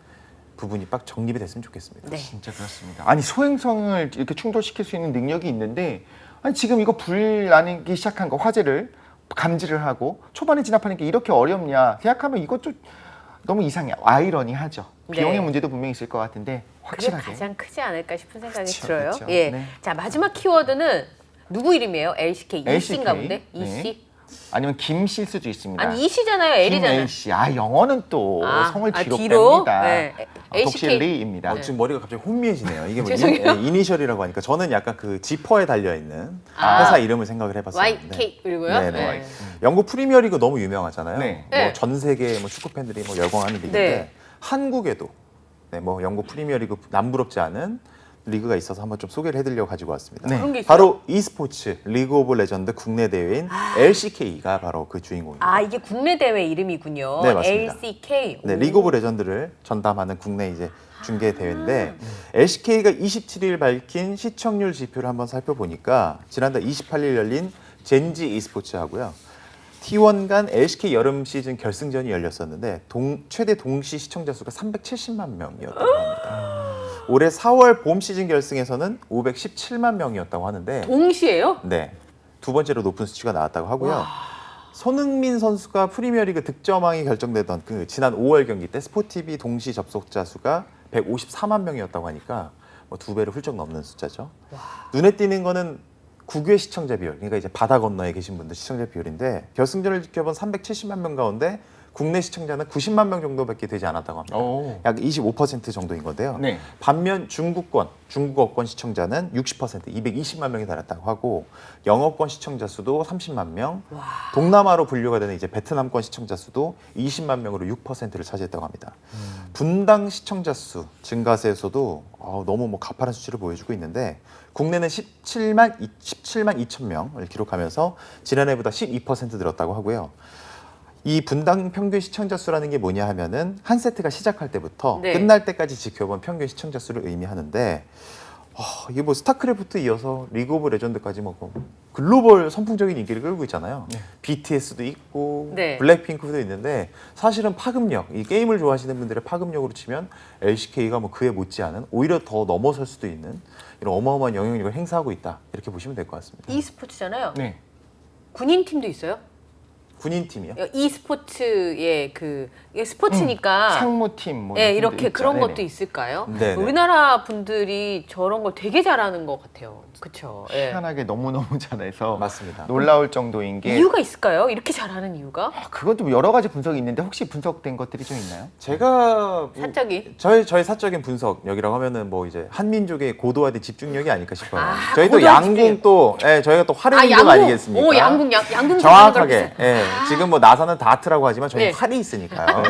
[SPEAKER 3] 부분이 딱 정립이 됐으면 좋겠습니다.
[SPEAKER 1] 네.
[SPEAKER 2] 진짜 그렇습니다. 아니 소행성을 이렇게 충돌시킬 수 있는 능력이 있는데 아니 지금 이거 불 나기 시작한 거 화재를 감지를 하고 초반에 진압하는 게 이렇게 어렵냐 생각하면 이것 좀 너무 이상해. 아이러니하죠.
[SPEAKER 1] 네.
[SPEAKER 2] 비용의 문제도 분명히 있을 것 같은데
[SPEAKER 1] 그게
[SPEAKER 2] 확실하게.
[SPEAKER 1] 가장 크지 않을까 싶은 생각이
[SPEAKER 2] 그쵸,
[SPEAKER 1] 들어요.
[SPEAKER 2] 그쵸.
[SPEAKER 1] 예.
[SPEAKER 2] 네.
[SPEAKER 1] 자 마지막 키워드는 누구 이름이에요? LCK 이씨인가 본데?
[SPEAKER 2] 네.
[SPEAKER 1] 이씨.
[SPEAKER 2] 아니면 김 씨일 수도 있습니다.
[SPEAKER 1] 아니 이시잖아요, L이잖아요.
[SPEAKER 2] 김 A씨. 아, 영어는 또 성을 뒤로
[SPEAKER 1] 뒤로?
[SPEAKER 2] 뺍니다.
[SPEAKER 1] 네. LCK.
[SPEAKER 2] 독실리입니다.
[SPEAKER 3] 지금 머리가 갑자기 혼미해지네요. 이게 뭐
[SPEAKER 1] 죄송해요.
[SPEAKER 3] 이니셜이라고 하니까 저는 약간 그 지퍼에 달려 있는
[SPEAKER 1] 아.
[SPEAKER 3] 회사 이름을 생각을 해봤었는데.
[SPEAKER 1] YK 그리고요.
[SPEAKER 3] 네, 네.
[SPEAKER 1] 네.
[SPEAKER 3] 영국 프리미어리그 너무 유명하잖아요.
[SPEAKER 2] 네.
[SPEAKER 1] 네.
[SPEAKER 3] 뭐 전 세계 뭐 축구 팬들이 뭐 열광하는 리그인데
[SPEAKER 1] 네.
[SPEAKER 3] 한국에도 뭐 영국 프리미어리그 남부럽지 않은 리그가 있어서 한번 좀 소개를 해드리려고 가지고 왔습니다.
[SPEAKER 2] 네.
[SPEAKER 1] 그런 게 있어요?
[SPEAKER 3] 바로 e스포츠 리그 오브 레전드 국내 대회인 LCK가 바로 그 주인공입니다.
[SPEAKER 1] 아 이게 국내 대회 이름이군요.
[SPEAKER 3] 네, 맞습니다.
[SPEAKER 1] LCK.
[SPEAKER 3] 네,
[SPEAKER 1] 오.
[SPEAKER 3] 리그 오브 레전드를 전담하는 국내 이제 중계 대회인데 LCK가 27일 밝힌 시청률 지표를 한번 살펴보니까 지난달 28일 열린 젠지 e스포츠하고요. T1 간 LCK 여름 시즌 결승전이 열렸었는데 최대 동시 시청자 수가 370만 명이었다고 합니다. 올해 4월 봄 시즌 결승에서는 517만 명이었다고 하는데
[SPEAKER 1] 동시에요?
[SPEAKER 3] 네, 두 번째로 높은 수치가 나왔다고 하고요. 손흥민 선수가 프리미어리그 득점왕이 결정되던 그 지난 5월 경기 때 스포티비 동시 접속자 수가 154만 명이었다고 하니까 뭐 두 배를 훌쩍 넘는 숫자죠. 눈에 띄는 거는 국외 시청자 비율, 그러니까 이제 바다 건너에 계신 분들 시청자 비율인데 결승전을 지켜본 370만 명 가운데 국내 시청자는 90만 명 정도밖에 되지 않았다고 합니다.
[SPEAKER 2] 오.
[SPEAKER 3] 약 25% 정도인 건데요.
[SPEAKER 2] 네.
[SPEAKER 3] 반면 중국어권 시청자는 60%, 220만 명이 달했다고 하고 영어권 시청자 수도 30만 명, 동남아로 분류가 되는 이제 베트남권 시청자 수도 20만 명으로 6%를 차지했다고 합니다. 분당 시청자 수 증가세에서도 너무 뭐 가파른 수치를 보여주고 있는데 국내는 17만 2천 명을 기록하면서 지난해보다 12% 늘었다고 하고요. 이 분당 평균 시청자 수라는 게 뭐냐 하면은 한 세트가 시작할 때부터
[SPEAKER 1] 네.
[SPEAKER 3] 끝날 때까지 지켜본 평균 시청자 수를 의미하는데 이게 뭐 스타크래프트 이어서 리그 오브 레전드까지 뭐 글로벌 선풍적인 인기를 끌고 있잖아요. BTS도 있고
[SPEAKER 1] 네.
[SPEAKER 3] 블랙핑크도 있는데 사실은 파급력, 이 게임을 좋아하시는 분들의 파급력으로 치면 LCK가 뭐 그에 못지않은 오히려 더 넘어설 수도 있는 이런 어마어마한 영향력을 행사하고 있다 이렇게 보시면 될 것 같습니다.
[SPEAKER 1] e스포츠잖아요.
[SPEAKER 2] 네.
[SPEAKER 1] 군인 팀도 있어요?
[SPEAKER 3] 군인 팀이요?
[SPEAKER 1] e스포츠의 이게 스포츠니까
[SPEAKER 2] 상무팀 뭐
[SPEAKER 1] 예,
[SPEAKER 2] 이런
[SPEAKER 1] 이렇게
[SPEAKER 2] 팀도 있죠.
[SPEAKER 1] 그런
[SPEAKER 2] 네네.
[SPEAKER 1] 것도 있을까요?
[SPEAKER 3] 네네.
[SPEAKER 1] 우리나라 분들이 저런 걸 되게 잘하는 것 같아요. 그렇죠. 예.
[SPEAKER 2] 희한하게 너무너무 잘해서
[SPEAKER 3] 맞습니다.
[SPEAKER 2] 놀라울 정도인 게
[SPEAKER 1] 이유가 있을까요? 이렇게 잘하는 이유가?
[SPEAKER 2] 그것도 여러 가지 분석이 있는데 혹시 분석된 것들이 좀 있나요?
[SPEAKER 3] 제가
[SPEAKER 1] 사적인?
[SPEAKER 3] 저희 사적인 분석력이라고 하면은 뭐 이제 한민족의 고도화된 집중력이 아닐까 싶어요.
[SPEAKER 1] 아,
[SPEAKER 3] 저희도
[SPEAKER 1] 고도화
[SPEAKER 3] 양궁
[SPEAKER 1] 집중력.
[SPEAKER 3] 또 저희가 또 활용인족 아니겠습니까?
[SPEAKER 1] 오, 양궁 좋아하는
[SPEAKER 3] 정확하게.
[SPEAKER 1] 거랑
[SPEAKER 3] 예, 지금 뭐 나사는 다트라고 하지만 저희
[SPEAKER 1] 네.
[SPEAKER 3] 는 활이 있으니까요.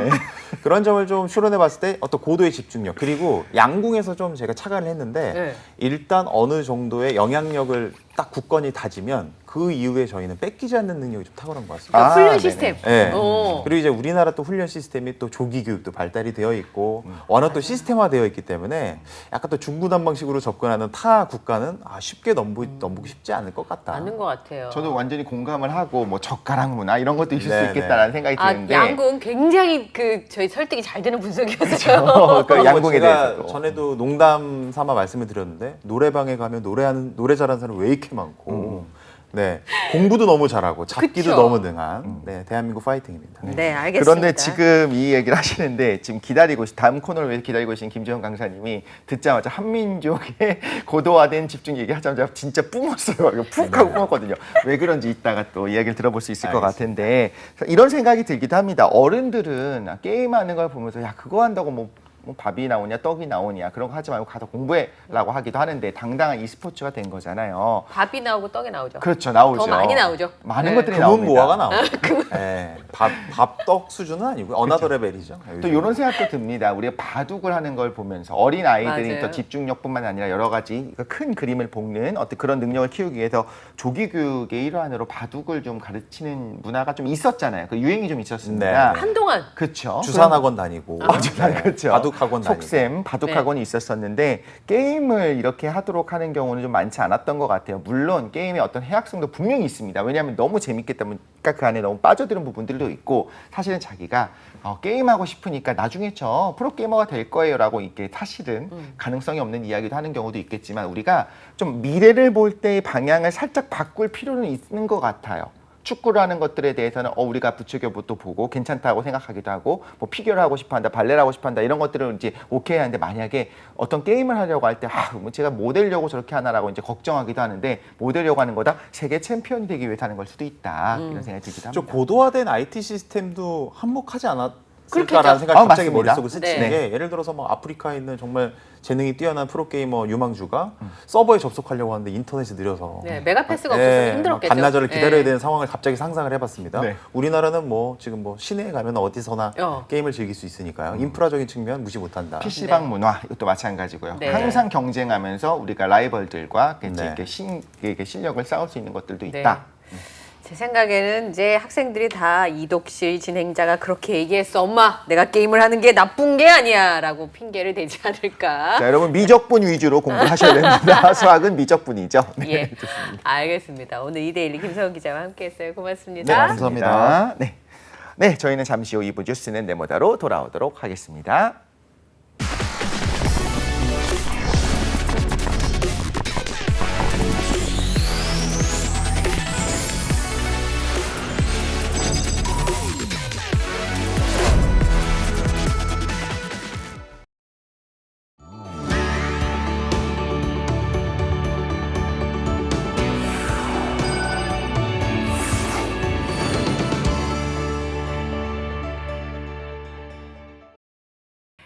[SPEAKER 3] 그런 점을 좀 추론해봤을 때 어떤 고도의 집중력 그리고 양궁에서 좀 제가 착안을 했는데
[SPEAKER 1] 네.
[SPEAKER 3] 일단 어느 정도의 영향력을 딱 굳건히 다지면 그 이후에 저희는 뺏기지 않는 능력이 좀 탁월한 것 같습니다.
[SPEAKER 1] 그러니까
[SPEAKER 2] 아,
[SPEAKER 1] 훈련
[SPEAKER 2] 네네.
[SPEAKER 1] 시스템.
[SPEAKER 3] 네.
[SPEAKER 1] 오.
[SPEAKER 3] 그리고 이제 우리나라 또 훈련 시스템이 또 조기 교육도 발달이 되어 있고 워낙 또 시스템화되어 있기 때문에 약간 또 중구난방식으로 접근하는 타 국가는 쉽게 넘보기 쉽지 않을 것 같다.
[SPEAKER 1] 맞는 것 같아요.
[SPEAKER 2] 저도 완전히 공감을 하고 뭐 젓가락 문화 이런 것도 있을
[SPEAKER 3] 네네.
[SPEAKER 2] 수 있겠다라는 생각이 드는데
[SPEAKER 1] 양궁 굉장히 저희 설득이 잘 되는 분석이었어요.
[SPEAKER 2] 그러니까 양궁에
[SPEAKER 3] 제가
[SPEAKER 2] 대해서도
[SPEAKER 3] 전에도 농담 삼아 말씀을 드렸는데 노래방에 가면 노래 잘하는 사람 왜 이렇게 많고 네 공부도 너무 잘하고 잡기도
[SPEAKER 1] 그쵸.
[SPEAKER 3] 너무 능한 네 대한민국 파이팅입니다.
[SPEAKER 1] 네, 알겠습니다.
[SPEAKER 2] 그런데 지금 이 얘기를 하시는데 지금 다음 코너를 위해서 기다리고 계신 김지현 강사님이 듣자마자 한민족의 고도화된 집중 얘기하자마자 진짜 뿜었어요. 이거 푹 하고 뿜었거든요. 왜 그런지 이따가 또 이야기를 들어볼 수 있을 것 같은데 이런 생각이 들기도 합니다. 어른들은 게임하는 걸 보면서 야 그거 한다고 뭐 밥이 나오냐 떡이 나오냐 그런 거 하지 말고 가서 공부해라고 하기도 하는데 당당한 e스포츠가 된 거잖아요.
[SPEAKER 1] 밥이 나오고 떡이 나오죠.
[SPEAKER 2] 그렇죠, 나오죠.
[SPEAKER 1] 더 많이 나오죠.
[SPEAKER 2] 많은
[SPEAKER 1] 네.
[SPEAKER 2] 것들이
[SPEAKER 3] 금은
[SPEAKER 2] 나옵니다.
[SPEAKER 3] 모아가 나오죠. 네, 밥떡 수준은 아니고 어나더 레벨이죠.
[SPEAKER 2] 또 이런 생각도 듭니다. 우리가 바둑을 하는 걸 보면서 어린 아이들이
[SPEAKER 1] 맞아요.
[SPEAKER 2] 또 집중력뿐만 아니라 여러 가지 큰 그림을 보는 어떤 그런 능력을 키우기 위해서 조기 교육의 일환으로 바둑을 좀 가르치는 문화가 좀 있었잖아요. 그 유행이 좀 있었습니다.
[SPEAKER 3] 네.
[SPEAKER 1] 한동안
[SPEAKER 2] 그렇죠.
[SPEAKER 3] 주산학원 다니고
[SPEAKER 2] 그렇죠.
[SPEAKER 3] 바둑학원 다니고
[SPEAKER 2] 속셈, 바둑학원이 있었었는데 게임을 이렇게 하도록 하는 경우는 좀 많지 않았던 것 같아요. 물론 게임의 어떤 해악성도 분명히 있습니다. 왜냐하면 너무 재밌겠다 보니까 그 안에 너무 빠져드는 부분들도 있고 사실은 자기가 게임하고 싶으니까 나중에 저 프로게이머가 될 거예요라고 이렇게 사실은 가능성이 없는 이야기도 하는 경우도 있겠지만 우리가 좀 미래를 볼 때의 방향을 살짝 바꿀 필요는 있는 것 같아요. 축구라는 것들에 대해서는 우리가 부추겨도 보고 괜찮다고 생각하기도 하고 뭐 피겨를 하고 싶어한다, 발레를 하고 싶어한다 이런 것들을 이제 오케이 하는데 만약에 어떤 게임을 하려고 할 때 뭐 제가 뭐 되려고 저렇게 하나라고 이제 걱정하기도 하는데 뭐 되려고 하는 거다 세계 챔피언이 되기 위해서 하는 걸 수도 있다 이런 생각이 들기도
[SPEAKER 3] 좀
[SPEAKER 2] 합니다.
[SPEAKER 3] 고도화된 IT 시스템도 한몫하지 않았을까라는
[SPEAKER 1] 그렇겠죠.
[SPEAKER 3] 생각이 갑자기
[SPEAKER 2] 맞습니다.
[SPEAKER 3] 머릿속에 스치는
[SPEAKER 1] 네.
[SPEAKER 3] 게 예를 들어서 뭐 아프리카에 있는 정말 재능이 뛰어난 프로게이머 유망주가 서버에 접속하려고 하는데 인터넷이 느려서
[SPEAKER 1] 네, 메가패스가 없어서 힘들었겠죠.
[SPEAKER 3] 반나절을 기다려야
[SPEAKER 1] 네.
[SPEAKER 3] 되는 상황을 갑자기 상상을 해봤습니다.
[SPEAKER 2] 네.
[SPEAKER 3] 우리나라는 뭐 지금 뭐 시내에 가면 어디서나
[SPEAKER 1] 어.
[SPEAKER 3] 게임을 즐길 수 있으니까요. 인프라적인 측면 무시 못한다.
[SPEAKER 2] PC방 문화 이것도 마찬가지고요.
[SPEAKER 1] 네.
[SPEAKER 2] 항상 경쟁하면서 우리가 라이벌들과
[SPEAKER 3] 네.
[SPEAKER 2] 이렇게 실력을 쌓을 수 있는 것들도
[SPEAKER 1] 네.
[SPEAKER 2] 있다.
[SPEAKER 1] 제 생각에는 이제 학생들이 다 이독실 진행자가 그렇게 얘기했어. 엄마, 내가 게임을 하는 게 나쁜 게 아니야라고 핑계를 대지 않을까.
[SPEAKER 2] 자, 여러분 미적분 위주로 공부하셔야 됩니다. 수학은 미적분이죠. 네.
[SPEAKER 1] 예, 알겠습니다. 오늘 2대1 김성훈 기자와 함께했어요.
[SPEAKER 2] 네,
[SPEAKER 1] 고맙습니다.
[SPEAKER 3] 감사합니다.
[SPEAKER 2] 네. 네, 저희는 잠시 후 2부 뉴스는 네모다로 돌아오도록 하겠습니다.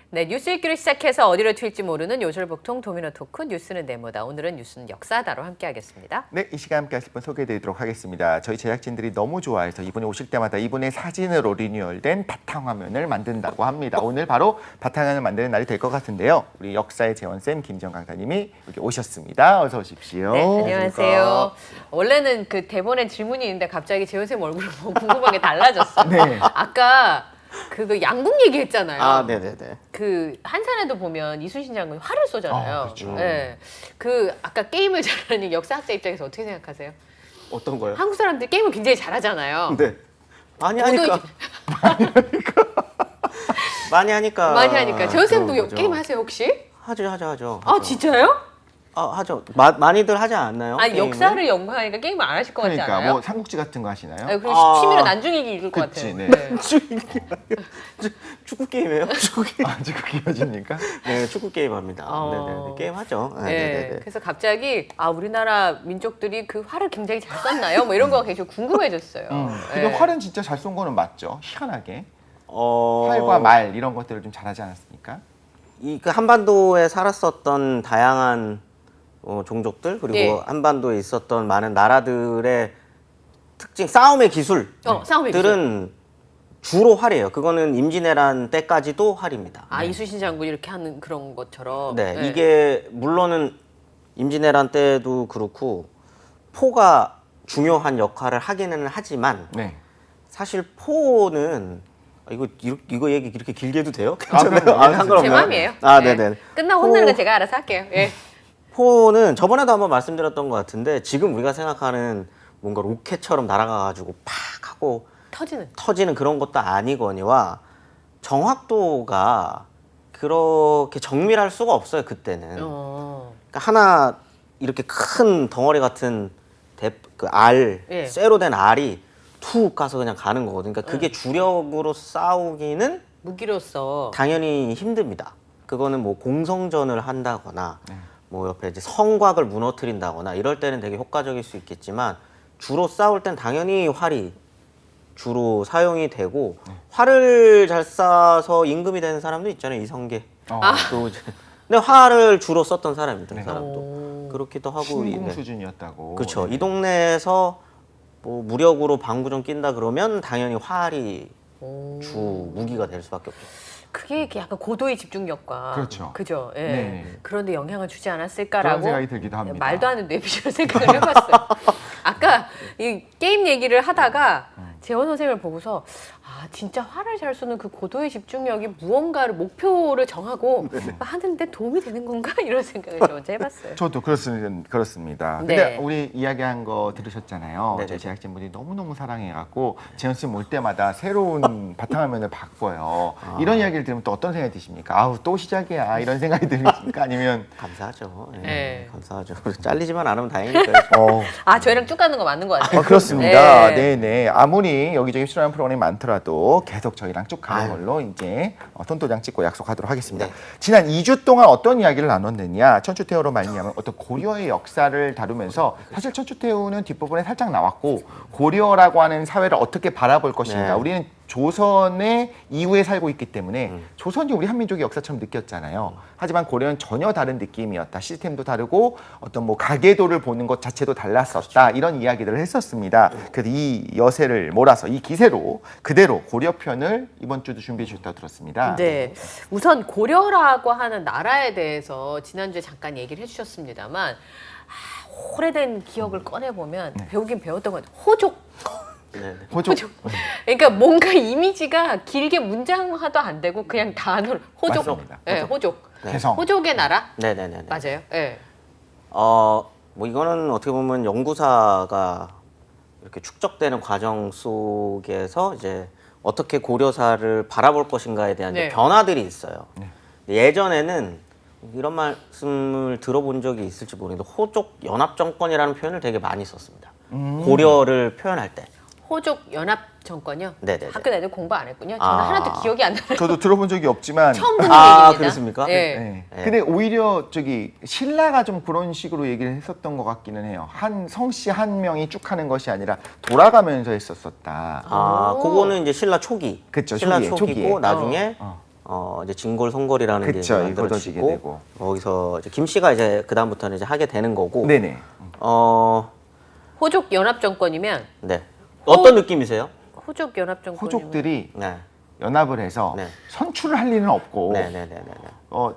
[SPEAKER 1] 네, 뉴스 읽기를 시작해서 어디로 튈지 모르는 요절복통 도미노 토크 뉴스는 네모다. 오늘은 뉴스는 역사다로 함께하겠습니다.
[SPEAKER 2] 네, 이 시간 함께 하실 분 소개해드리도록 하겠습니다. 저희 제작진들이 너무 좋아해서 이분이 오실 때마다 이분의 사진으로 리뉴얼된 바탕화면을 만든다고 합니다. 오늘 바로 바탕화면을 만드는 날이 될 것 같은데요. 우리 역사의 재원쌤 김정 강사님이 여기 오셨습니다. 어서 오십시오.
[SPEAKER 1] 네, 안녕하세요. 원래는 그 대본에 질문이 있는데 갑자기 재원쌤 얼굴을 보고 궁금한 게 달라졌어요.
[SPEAKER 2] 네.
[SPEAKER 1] 아까 그거 양궁 얘기했잖아요.
[SPEAKER 4] 아, 네네네.
[SPEAKER 1] 그 한산에도 보면 이순신 장군이 활을 쏘잖아요.
[SPEAKER 2] 그렇죠.
[SPEAKER 1] 네. 그 아까 게임을 잘하는 역사학자 입장에서 어떻게 생각하세요?
[SPEAKER 4] 어떤 거요?
[SPEAKER 1] 한국 사람들 게임을 굉장히 잘하잖아요.
[SPEAKER 4] 네. 많이
[SPEAKER 1] 저도
[SPEAKER 4] 하니까. 많이 하니까.
[SPEAKER 1] 많이 하니까. 재원쌤도
[SPEAKER 4] 그런 거죠.
[SPEAKER 1] 게임 하세요 혹시?
[SPEAKER 4] 하죠.
[SPEAKER 1] 아 진짜요?
[SPEAKER 4] 하죠. 많이들 하지 않나요?
[SPEAKER 1] 아니
[SPEAKER 4] 게임을?
[SPEAKER 1] 역사를 연구하니까 게임을 안 하실 것 같지
[SPEAKER 2] 그러니까
[SPEAKER 1] 않아요?
[SPEAKER 2] 뭐 삼국지 같은 거 하시나요?
[SPEAKER 1] 네, 그리고
[SPEAKER 4] 아.
[SPEAKER 1] 취미로 난중일기 읽을 것
[SPEAKER 2] 그치,
[SPEAKER 1] 같아요.
[SPEAKER 2] 네.
[SPEAKER 4] 축구 게임이에요? 축구 게임.
[SPEAKER 2] 아직 기어집니까?
[SPEAKER 4] 네, 축구 게임 합니다.
[SPEAKER 1] 어.
[SPEAKER 4] 네네. 게임 하죠.
[SPEAKER 1] 네.
[SPEAKER 4] 네네네.
[SPEAKER 1] 그래서 갑자기 우리나라 민족들이 그 활을 굉장히 잘 쐈나요? 뭐 이런 거가 굉장히 궁금해졌어요.
[SPEAKER 2] 근데
[SPEAKER 1] 네.
[SPEAKER 2] 활은 진짜 잘 쏜 거는 맞죠. 희한하게
[SPEAKER 4] 어.
[SPEAKER 2] 활과 말 이런 것들을 좀 잘하지 않았습니까?
[SPEAKER 4] 그 한반도에 살았었던 다양한 종족들 그리고
[SPEAKER 1] 네.
[SPEAKER 4] 한반도에 있었던 많은 나라들의 특징 싸움의 기술들은
[SPEAKER 1] 싸움의 기술.
[SPEAKER 4] 주로 활이에요. 그거는 임진왜란 때까지도 활입니다.
[SPEAKER 1] 이순신 장군이 이렇게 하는 그런 것처럼.
[SPEAKER 4] 네, 이게 물론은 임진왜란 때도 그렇고 포가 중요한 역할을 하기는 하지만
[SPEAKER 2] 네.
[SPEAKER 4] 사실 포는 이거 얘기 이렇게 길게 해도 돼요?
[SPEAKER 2] 그럼요.
[SPEAKER 4] 상관없나요?
[SPEAKER 1] 제 마음이에요.
[SPEAKER 4] 네네.
[SPEAKER 1] 끝나고 혼나는 건 제가 알아서 할게요. 예.
[SPEAKER 4] 포는 저번에도 한번 말씀드렸던 것 같은데 지금 우리가 생각하는 뭔가 로켓처럼 날아가가지고 팍 하고
[SPEAKER 1] 터지는
[SPEAKER 4] 그런 것도 아니거니와 정확도가 그렇게 정밀할 수가 없어요 그때는. 그러니까 하나 이렇게 큰 덩어리 같은
[SPEAKER 1] 예.
[SPEAKER 4] 쇠로 된 알이 툭 가서 그냥 가는 거거든요. 그러니까 그게 주력으로 싸우기는
[SPEAKER 1] 무기로서.
[SPEAKER 4] 당연히 힘듭니다. 그거는 뭐 공성전을 한다거나 뭐 옆에 이제 성곽을 무너뜨린다거나 이럴 때는 되게 효과적일 수 있겠지만 주로 싸울 땐 당연히 활이 주로 사용이 되고 활을 잘 쏴서 임금이 되는 사람도 있잖아요. 이성계. 또 이제 근데 활을 주로 썼던 사람입니다. 그 사람도. 그렇기도 하고
[SPEAKER 2] 신궁
[SPEAKER 4] 네.
[SPEAKER 2] 수준이었다고.
[SPEAKER 4] 그렇죠.
[SPEAKER 2] 네.
[SPEAKER 4] 이 동네에서 뭐 무력으로 방구정 낀다 그러면 당연히 활이 주 무기가 될 수밖에 없죠.
[SPEAKER 1] 그게 이렇게 약간 고도의 집중력과.
[SPEAKER 2] 그렇죠.
[SPEAKER 1] 그죠. 예.
[SPEAKER 2] 네.
[SPEAKER 1] 그런데 영향을 주지
[SPEAKER 2] 그런
[SPEAKER 1] 않았을까라고.
[SPEAKER 2] 생각이 들기도 합니다.
[SPEAKER 1] 말도 안 되는 뇌피셜 생각을 해봤어요. 아까 이 게임 얘기를 하다가 재원 선생님을 보고서 아, 진짜 활을 잘 쏘는 그 고도의 집중력이 무언가를 목표를 정하고 하는데 도움이 되는 건가? 이런 생각을 좀 먼저 해봤어요.
[SPEAKER 2] 저도 그렇습니다.
[SPEAKER 1] 네.
[SPEAKER 2] 근데 우리 이야기한 거 들으셨잖아요.
[SPEAKER 4] 네네.
[SPEAKER 2] 저희 제작진분이 너무너무 사랑해갖고 재현 씨 올 때마다 새로운 바탕화면을 바꿔요. 이런 이야기를 들으면 또 어떤 생각이 드십니까? 아우 또 시작이야 이런 생각이 드십니까? 아니면
[SPEAKER 4] 감사하죠. 예,
[SPEAKER 1] 네.
[SPEAKER 4] 감사하죠. 그래서 잘리지만 않으면 다행이니까요.
[SPEAKER 1] 아, 저희랑 쭉 가는 거 맞는 것 같아요.
[SPEAKER 2] 그렇습니다.
[SPEAKER 1] 네.
[SPEAKER 2] 네네. 아무리 여기저기 출연하는 프로그램이 많더라도 계속 저희랑 쭉 가는
[SPEAKER 4] 아유.
[SPEAKER 2] 걸로 이제 손도장 찍고 약속하도록 하겠습니다.
[SPEAKER 4] 네.
[SPEAKER 2] 지난 2주 동안 어떤 이야기를 나눴느냐? 천추태후로 말미암은 어떤 고려의 역사를 다루면서 사실 천추태후는 뒷부분에 살짝 나왔고 고려라고 하는 사회를 어떻게 바라볼 것인가.
[SPEAKER 4] 네.
[SPEAKER 2] 우리는 조선의 이후에 살고 있기 때문에 조선이 우리 한민족의 역사처럼 느꼈잖아요. 하지만 고려는 전혀 다른 느낌이었다. 시스템도 다르고 어떤 뭐 가계도를 보는 것 자체도 달랐었다. 이런 이야기들을 했었습니다. 그래서 이 여세를 몰아서 이 기세로 그대로 고려편을 이번 주도 준비해 주셨다고 들었습니다.
[SPEAKER 1] 네. 우선 고려라고 하는 나라에 대해서 지난주에 잠깐 얘기를 해주셨습니다만 오래된 기억을 꺼내보면 배우긴 배웠던 건 호족.
[SPEAKER 4] 네.
[SPEAKER 2] 호족.
[SPEAKER 1] 그러니까 뭔가 이미지가 길게 문장화도 안 되고 그냥 단어로 호족.
[SPEAKER 2] 맞습니다.
[SPEAKER 1] 네, 호족.
[SPEAKER 2] 개성.
[SPEAKER 1] 호족의 나라?
[SPEAKER 4] 네네네.
[SPEAKER 1] 맞아요. 네.
[SPEAKER 4] 뭐 이거는 어떻게 보면 연구사가 이렇게 축적되는 과정 속에서 이제 어떻게 고려사를 바라볼 것인가에 대한 이제
[SPEAKER 1] 네.
[SPEAKER 4] 변화들이 있어요. 예전에는 이런 말씀을 들어본 적이 있을지 모르겠는데 호족 연합 정권이라는 표현을 되게 많이 썼습니다. 고려를 표현할 때.
[SPEAKER 1] 호족 연합 정권이요?
[SPEAKER 4] 네네네.
[SPEAKER 1] 학교 애들 공부 안 했군요. 저는
[SPEAKER 4] 아.
[SPEAKER 1] 하나도 기억이 안 나요.
[SPEAKER 2] 저도 들어본 적이 없지만
[SPEAKER 1] 처음 듣는
[SPEAKER 4] 아,
[SPEAKER 1] 얘기입니다.
[SPEAKER 4] 그렇습니까?
[SPEAKER 1] 네.
[SPEAKER 2] 네.
[SPEAKER 4] 네.
[SPEAKER 2] 근데 오히려 저기 신라가 좀 그런 식으로 얘기를 했었던 것 같기는 해요. 한 성씨 한 명이 쭉 하는 것이 아니라 돌아가면서 했었었다.
[SPEAKER 1] 오.
[SPEAKER 4] 그거는 이제 신라 초기.
[SPEAKER 2] 그쵸,
[SPEAKER 4] 신라
[SPEAKER 2] 초기에,
[SPEAKER 4] 초기고
[SPEAKER 2] 초기에.
[SPEAKER 4] 나중에 이제 진골성골이라는 게
[SPEAKER 2] 그쵸,
[SPEAKER 4] 이제
[SPEAKER 2] 이루어지게
[SPEAKER 4] 만들어지고
[SPEAKER 2] 되고.
[SPEAKER 4] 거기서 이제 김 씨가 이제 그 다음부터는 이제 하게 되는 거고.
[SPEAKER 2] 네네.
[SPEAKER 1] 호족 연합 정권이면
[SPEAKER 4] 네. 어떤 느낌이세요?
[SPEAKER 1] 호족 연합 정권
[SPEAKER 2] 호족들이
[SPEAKER 4] 네.
[SPEAKER 2] 연합을 해서
[SPEAKER 4] 네.
[SPEAKER 2] 선출을 할 일은 없고
[SPEAKER 4] 네네네네.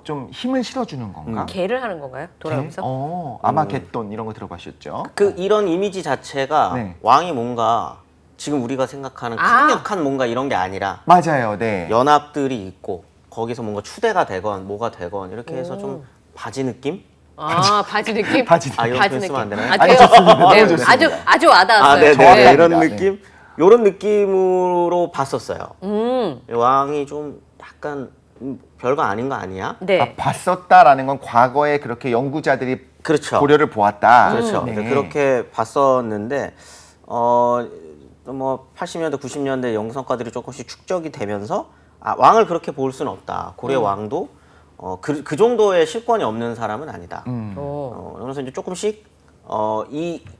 [SPEAKER 2] 좀 힘을 실어주는 건가?
[SPEAKER 1] 개를 하는 건가요? 돌아가면서?
[SPEAKER 2] 아마 개돈 이런 거 들어봤었죠.
[SPEAKER 4] 이런 이미지 자체가
[SPEAKER 2] 네.
[SPEAKER 4] 왕이 뭔가 지금 우리가 생각하는 강력한 뭔가 이런 게 아니라
[SPEAKER 2] 맞아요, 네.
[SPEAKER 4] 연합들이 있고 거기서 뭔가 추대가 되건 뭐가 되건 이렇게 해서 좀 바지 느낌?
[SPEAKER 1] 아, 바지 느낌?
[SPEAKER 2] 바지
[SPEAKER 4] 아, 이런
[SPEAKER 1] 바지
[SPEAKER 4] 표현 쓰면 안 되나요?
[SPEAKER 1] 아,
[SPEAKER 2] 아니,
[SPEAKER 1] 돼요.
[SPEAKER 2] 좋습니다. 너무
[SPEAKER 1] 네,
[SPEAKER 2] 좋습니다.
[SPEAKER 1] 아주 와닿았어요.
[SPEAKER 4] 네네.
[SPEAKER 2] 정확합니다.
[SPEAKER 4] 이런
[SPEAKER 2] 네.
[SPEAKER 4] 느낌? 이런 느낌으로 봤었어요. 왕이 좀 약간 별거 아닌 거 아니야?
[SPEAKER 1] 네.
[SPEAKER 2] 봤었다라는 건 과거에 그렇게 연구자들이
[SPEAKER 4] 그렇죠.
[SPEAKER 2] 고려를 보았다.
[SPEAKER 4] 그렇죠.
[SPEAKER 2] 네.
[SPEAKER 4] 이제 그렇게 봤었는데 뭐 80년대, 90년대 영성과들이 조금씩 축적이 되면서 왕을 그렇게 볼 수는 없다. 고려 왕도 그 정도의 실권이 없는 사람은 아니다. 그래서 이제 조금씩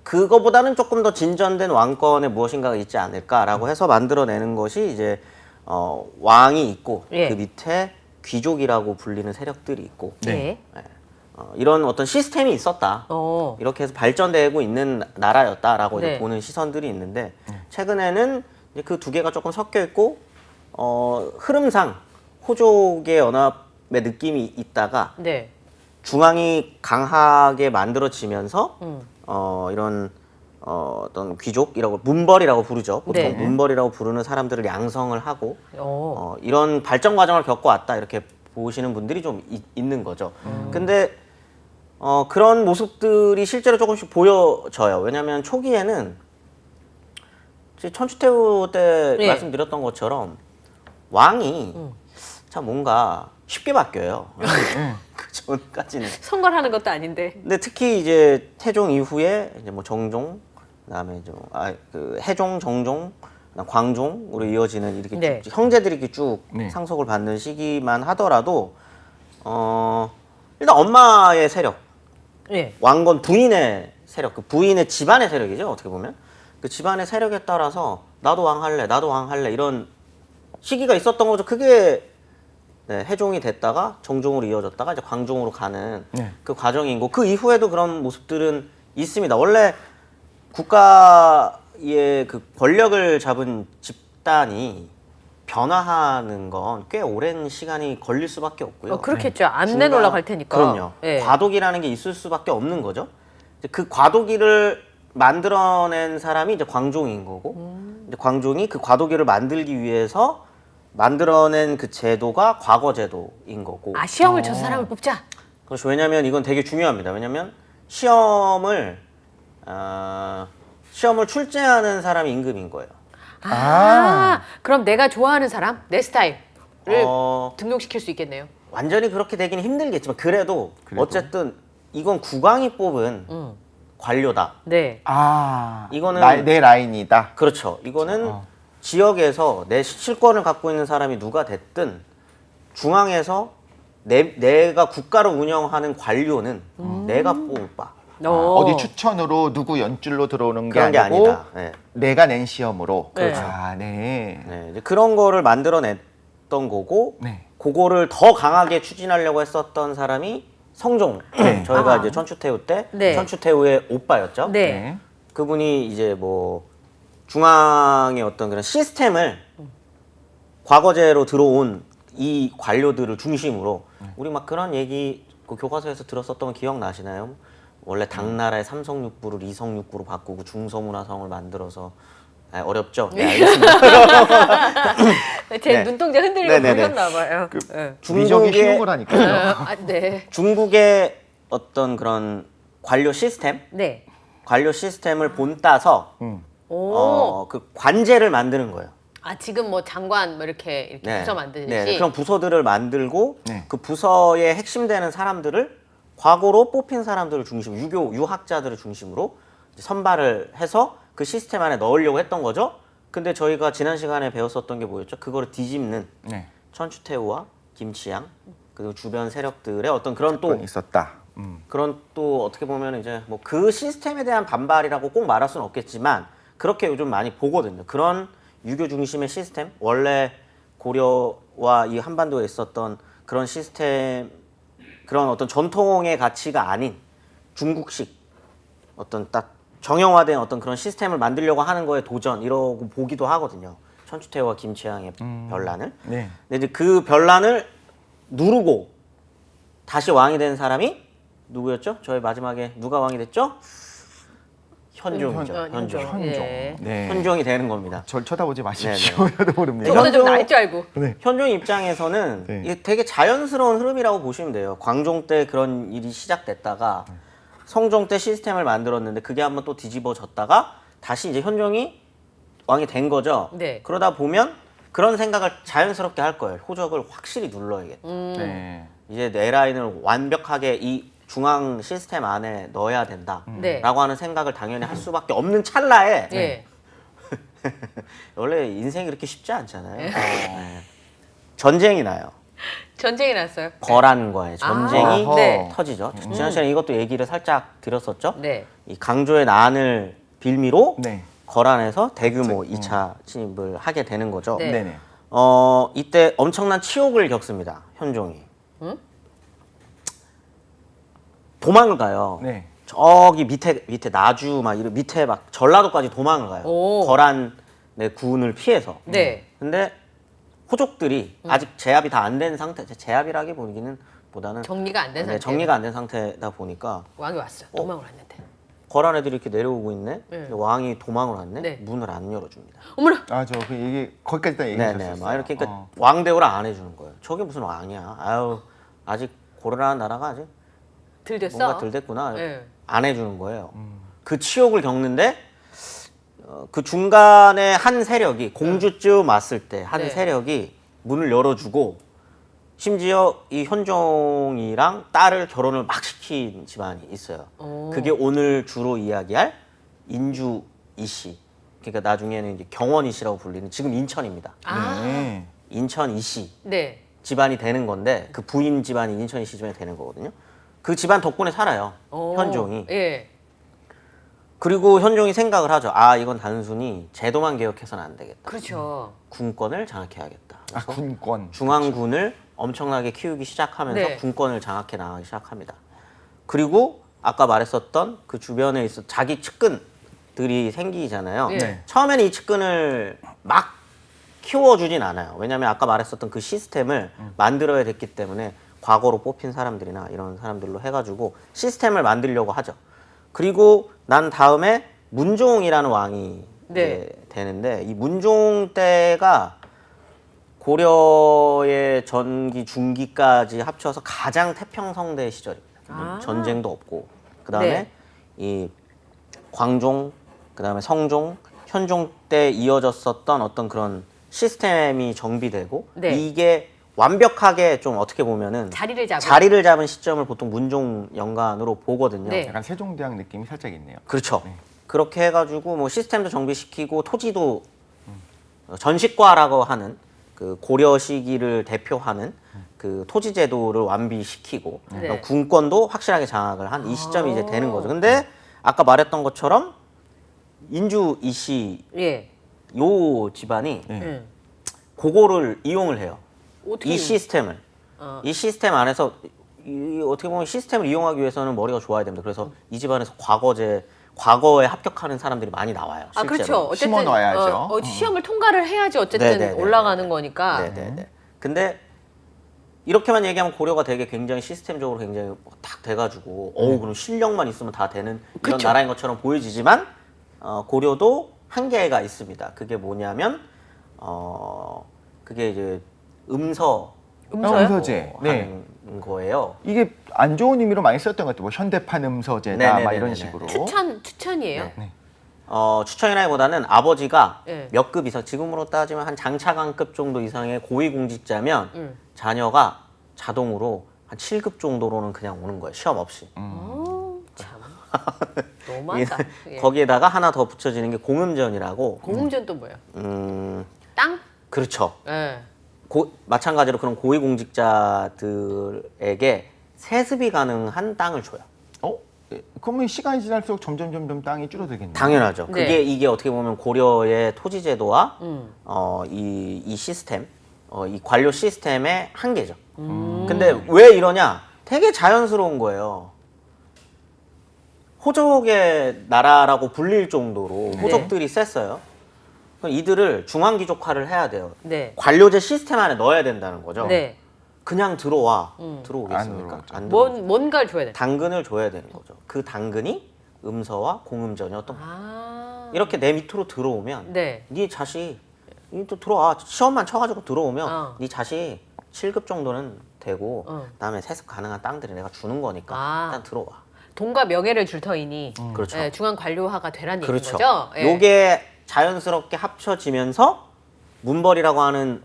[SPEAKER 4] 그거보다는 조금 더 진전된 왕권에 무엇인가가 있지 않을까라고 해서 만들어내는 것이 이제 왕이 있고
[SPEAKER 1] 예.
[SPEAKER 4] 그 밑에 귀족이라고 불리는 세력들이 있고
[SPEAKER 1] 네.
[SPEAKER 4] 이런 어떤 시스템이 있었다. 이렇게 해서 발전되고 있는 나라였다라고
[SPEAKER 1] 네.
[SPEAKER 4] 이제 보는 시선들이 있는데 최근에는 그 두 개가 조금 섞여 있고 흐름상 호족의 연합의 느낌이 있다가
[SPEAKER 1] 네.
[SPEAKER 4] 중앙이 강하게 만들어지면서 이런 어떤 귀족이라고 문벌이라고 부르죠. 보통
[SPEAKER 1] 네.
[SPEAKER 4] 문벌이라고 부르는 사람들을 양성을 하고
[SPEAKER 1] 어.
[SPEAKER 4] 이런 발전 과정을 겪어왔다 이렇게 보시는 분들이 좀 있는 거죠. 근데 그런 모습들이 실제로 조금씩 보여져요. 왜냐하면 초기에는 천추태후 때
[SPEAKER 1] 네.
[SPEAKER 4] 말씀드렸던 것처럼 왕이 참 뭔가 쉽게 바뀌어요. 그 전까지는.
[SPEAKER 1] 선거를 하는 것도 아닌데.
[SPEAKER 4] 근데 특히 이제 태종 이후에 이제 뭐 정종, 그다음에 이제 그 해종, 정종, 그다음 광종으로 이어지는 이렇게
[SPEAKER 1] 네.
[SPEAKER 4] 쭉 형제들이 이렇게 쭉
[SPEAKER 2] 네.
[SPEAKER 4] 상속을 받는 시기만 하더라도 일단 엄마의 세력,
[SPEAKER 1] 네.
[SPEAKER 4] 왕건 부인의 세력, 그 부인의 집안의 세력이죠 어떻게 보면 그 집안의 세력에 따라서 나도 왕 할래, 나도 왕 할래 이런 시기가 있었던 거죠. 그게 네, 해종이 됐다가 정종으로 이어졌다가 이제 광종으로 가는
[SPEAKER 2] 네.
[SPEAKER 4] 그 과정인 거. 그 이후에도 그런 모습들은 있습니다. 원래 국가의 그 권력을 잡은 집단이 변화하는 건 꽤 오랜 시간이 걸릴 수밖에 없고요.
[SPEAKER 1] 그렇겠죠. 안 내놓으려고 할 테니까.
[SPEAKER 4] 그럼요.
[SPEAKER 1] 네.
[SPEAKER 4] 과도기라는 게 있을 수밖에 없는 거죠. 이제 그 과도기를 만들어낸 사람이 이제 광종인 거고, 이제 광종이 그 과도기를 만들기 위해서 만들어낸 그 제도가 과거 제도인 거고.
[SPEAKER 1] 아, 시험을 쳐서 사람을 뽑자.
[SPEAKER 4] 그렇죠. 왜냐하면 이건 되게 중요합니다. 왜냐하면 시험을 출제하는 사람이 임금인 거예요.
[SPEAKER 1] 그럼 내가 좋아하는 사람, 내 스타일을
[SPEAKER 4] 어,
[SPEAKER 1] 등록시킬 수 있겠네요.
[SPEAKER 4] 완전히 그렇게 되기는 힘들겠지만 그래도 어쨌든 이건 국왕이 뽑은 관료다.
[SPEAKER 1] 네.
[SPEAKER 4] 이거는
[SPEAKER 2] 내 라인이다.
[SPEAKER 4] 그렇죠. 이거는 지역에서 내 실권을 갖고 있는 사람이 누가 됐든 중앙에서 내가 국가를 운영하는 관료는 내가 뽑아.
[SPEAKER 2] 어디 추천으로 누구 연줄로 들어오는 게
[SPEAKER 4] 그런 게
[SPEAKER 2] 아니고
[SPEAKER 4] 아니다. 네.
[SPEAKER 2] 내가 낸 시험으로.
[SPEAKER 1] 그렇죠.
[SPEAKER 2] 네.
[SPEAKER 4] 네, 이제 그런 거를 만들어냈던 거고
[SPEAKER 2] 네.
[SPEAKER 4] 그거를 더 강하게 추진하려고 했었던 사람이 성종.
[SPEAKER 2] 네.
[SPEAKER 4] 저희가 이제 천추태후 때
[SPEAKER 1] 네.
[SPEAKER 4] 천추태후의 오빠였죠.
[SPEAKER 1] 네.
[SPEAKER 4] 그분이 이제 뭐 중앙의 어떤 그런 시스템을 과거제로 들어온 이 관료들을 중심으로 우리 막 그런 얘기 그 교과서에서 들었었던 거 기억나시나요? 원래 당나라의 삼성육부를 이성육부로 바꾸고 중서문화성을 만들어서 어렵죠? 네, 알겠습니다.
[SPEAKER 1] 제
[SPEAKER 4] 네.
[SPEAKER 1] 눈동자 흔들리고
[SPEAKER 4] 네네네.
[SPEAKER 1] 보셨나 봐요. 네.
[SPEAKER 2] 미적이 쉬운 거라니까요.
[SPEAKER 1] 네.
[SPEAKER 4] 중국의 어떤 그런 관료
[SPEAKER 1] 네.
[SPEAKER 4] 시스템을 본따서
[SPEAKER 1] 오.
[SPEAKER 4] 그 관제를 만드는 거예요.
[SPEAKER 1] 아, 지금 뭐 장관 뭐 이렇게 부서 만드듯이.
[SPEAKER 4] 네, 그런 부서들을 만들고
[SPEAKER 2] 네.
[SPEAKER 4] 그 부서의 핵심되는 사람들을 과거로 뽑힌 사람들을 중심으로 유학자들을 중심으로 이제 선발을 해서 그 시스템 안에 넣으려고 했던 거죠. 근데 저희가 지난 시간에 배웠었던 게 뭐였죠? 그거를 뒤집는
[SPEAKER 2] 네.
[SPEAKER 4] 천추태후와 김치양 그리고 주변 세력들의 어떤 그런 또
[SPEAKER 2] 있었다.
[SPEAKER 4] 그런 또 어떻게 보면 이제 뭐 그 시스템에 대한 반발이라고 꼭 말할 수는 없겠지만 그렇게 요즘 많이 보거든요. 그런 유교 중심의 시스템, 원래 고려와 이 한반도에 있었던 그런 시스템, 그런 어떤 전통의 가치가 아닌 중국식 어떤 딱 정형화된 어떤 그런 시스템을 만들려고 하는 거에 도전 이러고 보기도 하거든요. 천추태후와 김치향의 변란을.
[SPEAKER 2] 네.
[SPEAKER 4] 근데 이제 그 변란을 누르고 다시 왕이 된 사람이 누구였죠? 저희 마지막에 누가 왕이 됐죠? 현종이죠. 현종.
[SPEAKER 2] 현종.
[SPEAKER 1] 예.
[SPEAKER 2] 네.
[SPEAKER 4] 현종이 되는 겁니다.
[SPEAKER 2] 절 쳐다보지 마십시오. 저도 모릅니다.
[SPEAKER 1] 저보다 좀
[SPEAKER 4] 현종-
[SPEAKER 1] 나을 줄 알고.
[SPEAKER 4] 현종 입장에서는
[SPEAKER 2] 네.
[SPEAKER 4] 이게 되게 자연스러운 흐름이라고 보시면 돼요. 광종 때 그런 일이 시작됐다가 성종 때 시스템을 만들었는데 그게 한번 또 뒤집어졌다가 다시 이제 현종이 왕이 된 거죠.
[SPEAKER 1] 네.
[SPEAKER 4] 그러다 보면 그런 생각을 자연스럽게 할 거예요. 호적을 확실히 눌러야겠다.
[SPEAKER 2] 네.
[SPEAKER 4] 이제 내 라인을 완벽하게 이 중앙 시스템 안에 넣어야 된다라고
[SPEAKER 1] 네.
[SPEAKER 4] 하는 생각을 당연히 할 수밖에 없는 찰나에
[SPEAKER 1] 예.
[SPEAKER 4] 원래 인생이 그렇게 쉽지 않잖아요. 네. 전쟁이 나요.
[SPEAKER 1] 전쟁이 났어요.
[SPEAKER 4] 거란과의 전쟁이
[SPEAKER 2] 아하.
[SPEAKER 1] 네.
[SPEAKER 4] 터지죠. 지난 시간에 이것도 얘기를 살짝 드렸었죠.
[SPEAKER 1] 네.
[SPEAKER 4] 이 강조의 난을 빌미로
[SPEAKER 2] 네.
[SPEAKER 4] 거란에서 대규모 2차 침입을 하게 되는 거죠.
[SPEAKER 1] 네.
[SPEAKER 2] 네네.
[SPEAKER 4] 이때 엄청난 치욕을 겪습니다. 현종이. 도망을 가요.
[SPEAKER 2] 네.
[SPEAKER 4] 저기 밑에 나주 막 이런 밑에 막 전라도까지 도망을 가요.
[SPEAKER 1] 오.
[SPEAKER 4] 거란의 군을 피해서.
[SPEAKER 1] 네.
[SPEAKER 4] 근데 호족들이 아직 제압이 다 안 된 상태, 제압이라기 보기는 보다는
[SPEAKER 1] 정리가 안 된 상태.
[SPEAKER 4] 정리가 안 된 상태다 보니까
[SPEAKER 1] 왕이 왔어. 도망을 왔는데.
[SPEAKER 4] 거란 애들이 이렇게 내려오고 있네.
[SPEAKER 1] 네.
[SPEAKER 4] 근데 왕이 도망을 왔네.
[SPEAKER 1] 네.
[SPEAKER 4] 문을 안 열어줍니다.
[SPEAKER 1] 어머나.
[SPEAKER 2] 저 그 얘기 거기까지 딱
[SPEAKER 4] 네네.
[SPEAKER 2] 얘기하셨어요.
[SPEAKER 4] 막 이렇게 그러니까 왕대우를 안 해주는 거예요. 저게 무슨 왕이야? 아유 아직 고려라는 나라가 아직
[SPEAKER 1] 들댔어.
[SPEAKER 4] 뭔가 덜 됐구나.
[SPEAKER 1] 네.
[SPEAKER 4] 안 해주는 거예요. 그 치욕을 겪는데 그 중간에 한 세력이 공주쯤 왔을 때 한
[SPEAKER 1] 네.
[SPEAKER 4] 세력이 문을 열어주고 심지어 이 현종이랑 딸을 결혼을 막 시킨 집안이 있어요.
[SPEAKER 1] 오.
[SPEAKER 4] 그게 오늘 주로 이야기할 인주 이씨. 그러니까 나중에는 이제 경원 이씨라고 불리는 지금 인천입니다.
[SPEAKER 2] 네.
[SPEAKER 4] 인천 이씨
[SPEAKER 1] 네.
[SPEAKER 4] 집안이 되는 건데 그 부인 집안이 인천 이씨 집안이 되는 거거든요. 그 집안 덕분에 살아요.
[SPEAKER 1] 오.
[SPEAKER 4] 현종이.
[SPEAKER 1] 예.
[SPEAKER 4] 그리고 현종이 생각을 하죠. 아 이건 단순히 제도만 개혁해서는 안 되겠다.
[SPEAKER 1] 그렇죠.
[SPEAKER 4] 군권을 장악해야겠다. 그래서
[SPEAKER 2] 군권.
[SPEAKER 4] 중앙군을 엄청나게 키우기 시작하면서
[SPEAKER 1] 네.
[SPEAKER 4] 군권을 장악해 나가기 시작합니다. 그리고 아까 말했었던 그 주변에 있어 자기 측근들이 생기잖아요.
[SPEAKER 1] 네.
[SPEAKER 4] 처음에는 이 측근을 막 키워주진 않아요. 왜냐하면 아까 말했었던 그 시스템을 만들어야 됐기 때문에 과거로 뽑힌 사람들이나 이런 사람들로 해가지고 시스템을 만들려고 하죠. 그리고 난 다음에 문종이라는 왕이
[SPEAKER 1] 네.
[SPEAKER 4] 이제 되는데 이 문종 때가 고려의 전기 중기까지 합쳐서 가장 태평성대 시절입니다.
[SPEAKER 1] 아.
[SPEAKER 4] 전쟁도 없고 그다음에
[SPEAKER 1] 네.
[SPEAKER 4] 이 광종, 그다음에 성종, 현종 때 이어졌었던 어떤 그런 시스템이 정비되고
[SPEAKER 1] 네.
[SPEAKER 4] 이게 완벽하게 좀 어떻게 보면은
[SPEAKER 1] 자리를 잡은
[SPEAKER 4] 시점을 보통 문종 연간으로 보거든요.
[SPEAKER 1] 네.
[SPEAKER 2] 약간 세종대왕 느낌이 살짝 있네요.
[SPEAKER 4] 그렇죠. 그렇게 해가지고 뭐 시스템도 정비시키고 토지도 전식과라고 하는 그 고려 시기를 대표하는 그 토지 제도를 완비시키고
[SPEAKER 1] 네.
[SPEAKER 4] 그다음 군권도 확실하게 장악을 한 이 시점이 이제 되는 거죠. 근데 아까 말했던 것처럼 인주 이씨
[SPEAKER 1] 예.
[SPEAKER 4] 요 집안이
[SPEAKER 1] 음.
[SPEAKER 4] 그거를 이용을 해요.
[SPEAKER 1] 어떻게
[SPEAKER 4] 이 시스템을. 이 시스템 안에서 어떻게 보면 시스템을 이용하기 위해서는 머리가 좋아야 됩니다. 그래서 이 집안에서 과거에 합격하는 사람들이 많이 나와요.
[SPEAKER 1] 아,
[SPEAKER 4] 실제로.
[SPEAKER 1] 그렇죠. 어쨌든
[SPEAKER 2] 심어놔야죠.
[SPEAKER 1] 시험을 통과를 해야지 어쨌든
[SPEAKER 4] 네네네.
[SPEAKER 1] 올라가는 거니까.
[SPEAKER 4] 네네네. 근데 이렇게만 얘기하면 고려가 되게 굉장히 시스템적으로 굉장히 딱 돼가지고 그럼 실력만 있으면 다 되는 이런
[SPEAKER 1] 그쵸.
[SPEAKER 4] 나라인 것처럼 보여지지만 고려도 한계가 있습니다. 그게 뭐냐면 그게 이제
[SPEAKER 1] 음서요?
[SPEAKER 2] 음서제. 네.
[SPEAKER 4] 하는 거예요.
[SPEAKER 2] 이게 안 좋은 의미로 많이 썼던 것 같아요. 뭐 현대판 음서제다
[SPEAKER 4] 네네네네네.
[SPEAKER 2] 막 이런 식으로.
[SPEAKER 1] 추천이에요?
[SPEAKER 4] 네. 추천이라기보다는 아버지가
[SPEAKER 1] 네.
[SPEAKER 4] 몇 급 이상, 지금으로 따지면 한 장차관급 정도 이상의 고위공직자면 자녀가 자동으로 한 7급 정도로는 그냥 오는 거예요. 시험 없이.
[SPEAKER 1] 참. 너무하다. 예.
[SPEAKER 4] 거기에다가 하나 더 붙여지는 게 공음전이라고.
[SPEAKER 1] 공음전 또 뭐예요? 땅?
[SPEAKER 4] 그렇죠.
[SPEAKER 1] 예.
[SPEAKER 4] 마찬가지로 그런 고위공직자들에게 세습이 가능한 땅을 줘요.
[SPEAKER 2] 그러면 시간이 지날수록 점점 땅이 줄어들겠네요.
[SPEAKER 4] 당연하죠.
[SPEAKER 1] 네.
[SPEAKER 4] 이게 어떻게 보면 고려의 토지 제도와
[SPEAKER 1] 음.
[SPEAKER 4] 이 시스템, 이 관료 시스템의 한계죠. 근데 왜 이러냐? 되게 자연스러운 거예요. 호족의 나라라고 불릴 정도로 호족들이 셌어요. 그럼 이들을 중앙귀족화를 해야 돼요.
[SPEAKER 1] 네.
[SPEAKER 4] 관료제 시스템 안에 넣어야 된다는 거죠.
[SPEAKER 1] 네.
[SPEAKER 4] 그냥 들어와.
[SPEAKER 2] 안
[SPEAKER 4] 들어오겠습니까?
[SPEAKER 2] 들어오죠.
[SPEAKER 4] 안 들어오죠.
[SPEAKER 1] 뭔가를 줘야 돼.
[SPEAKER 4] 당근을 줘야 되는 거죠. 그 당근이 음서와 공음전이었던 거예요.
[SPEAKER 1] 아.
[SPEAKER 4] 이렇게 내 밑으로 들어오면
[SPEAKER 1] 네.
[SPEAKER 4] 네 자식 또 들어와. 시험만 쳐가지고 들어오면 네 자식 7급 정도는 되고 그다음에 세습 가능한 땅들이 내가 주는 거니까 일단 들어와.
[SPEAKER 1] 돈과 명예를 줄 터이니
[SPEAKER 4] 그렇죠.
[SPEAKER 1] 예, 중앙 관료화가 되란
[SPEAKER 4] 그렇죠.
[SPEAKER 1] 얘기인 거죠? 예.
[SPEAKER 4] 요게 자연스럽게 합쳐지면서 문벌이라고 하는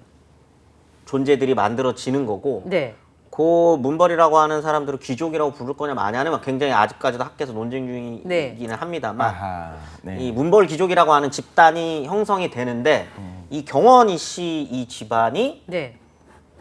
[SPEAKER 4] 존재들이 만들어지는 거고
[SPEAKER 1] 네.
[SPEAKER 4] 그 문벌이라고 하는 사람들을 귀족이라고 부를 거냐 마냐는 굉장히 아직까지도 학계에서 논쟁 중이기는 합니다만
[SPEAKER 2] 아하, 네.
[SPEAKER 4] 이 문벌 귀족이라고 하는 집단이 형성이 되는데 이 경원이 씨 이 집안이
[SPEAKER 1] 네.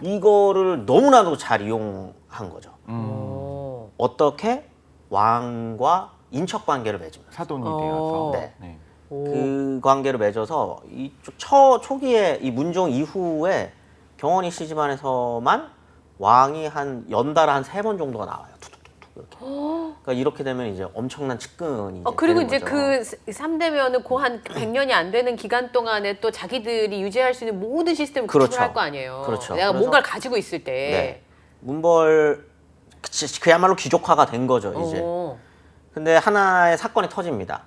[SPEAKER 4] 이거를 너무나도 잘 이용한 거죠.
[SPEAKER 1] 오.
[SPEAKER 4] 어떻게 왕과 인척 관계를 맺으면서
[SPEAKER 2] 사돈이 되어서.
[SPEAKER 4] 네.
[SPEAKER 2] 네.
[SPEAKER 4] 그 관계를 맺어서 이쪽 초기에 이 문종 이후에 경원이 씨 집안에서만 왕이 연달아 한 3번 정도가 나와요. 툭툭툭툭 이렇게. 그러니까 이렇게 되면 이제 엄청난 측근이
[SPEAKER 1] 그리고
[SPEAKER 4] 되는
[SPEAKER 1] 이제
[SPEAKER 4] 거죠.
[SPEAKER 1] 그 3대면은 그 한 100년이 안 되는 기간 동안에 또 자기들이 유지할 수 있는 모든 시스템을 구축을
[SPEAKER 4] 그렇죠.
[SPEAKER 1] 할 거 아니에요.
[SPEAKER 4] 그렇죠.
[SPEAKER 1] 내가
[SPEAKER 4] 그래서-
[SPEAKER 1] 뭔가를 가지고 있을 때.
[SPEAKER 4] 네. 문벌 그야말로 귀족화가 된 거죠, 이제.
[SPEAKER 1] 오.
[SPEAKER 4] 근데 하나의 사건이 터집니다.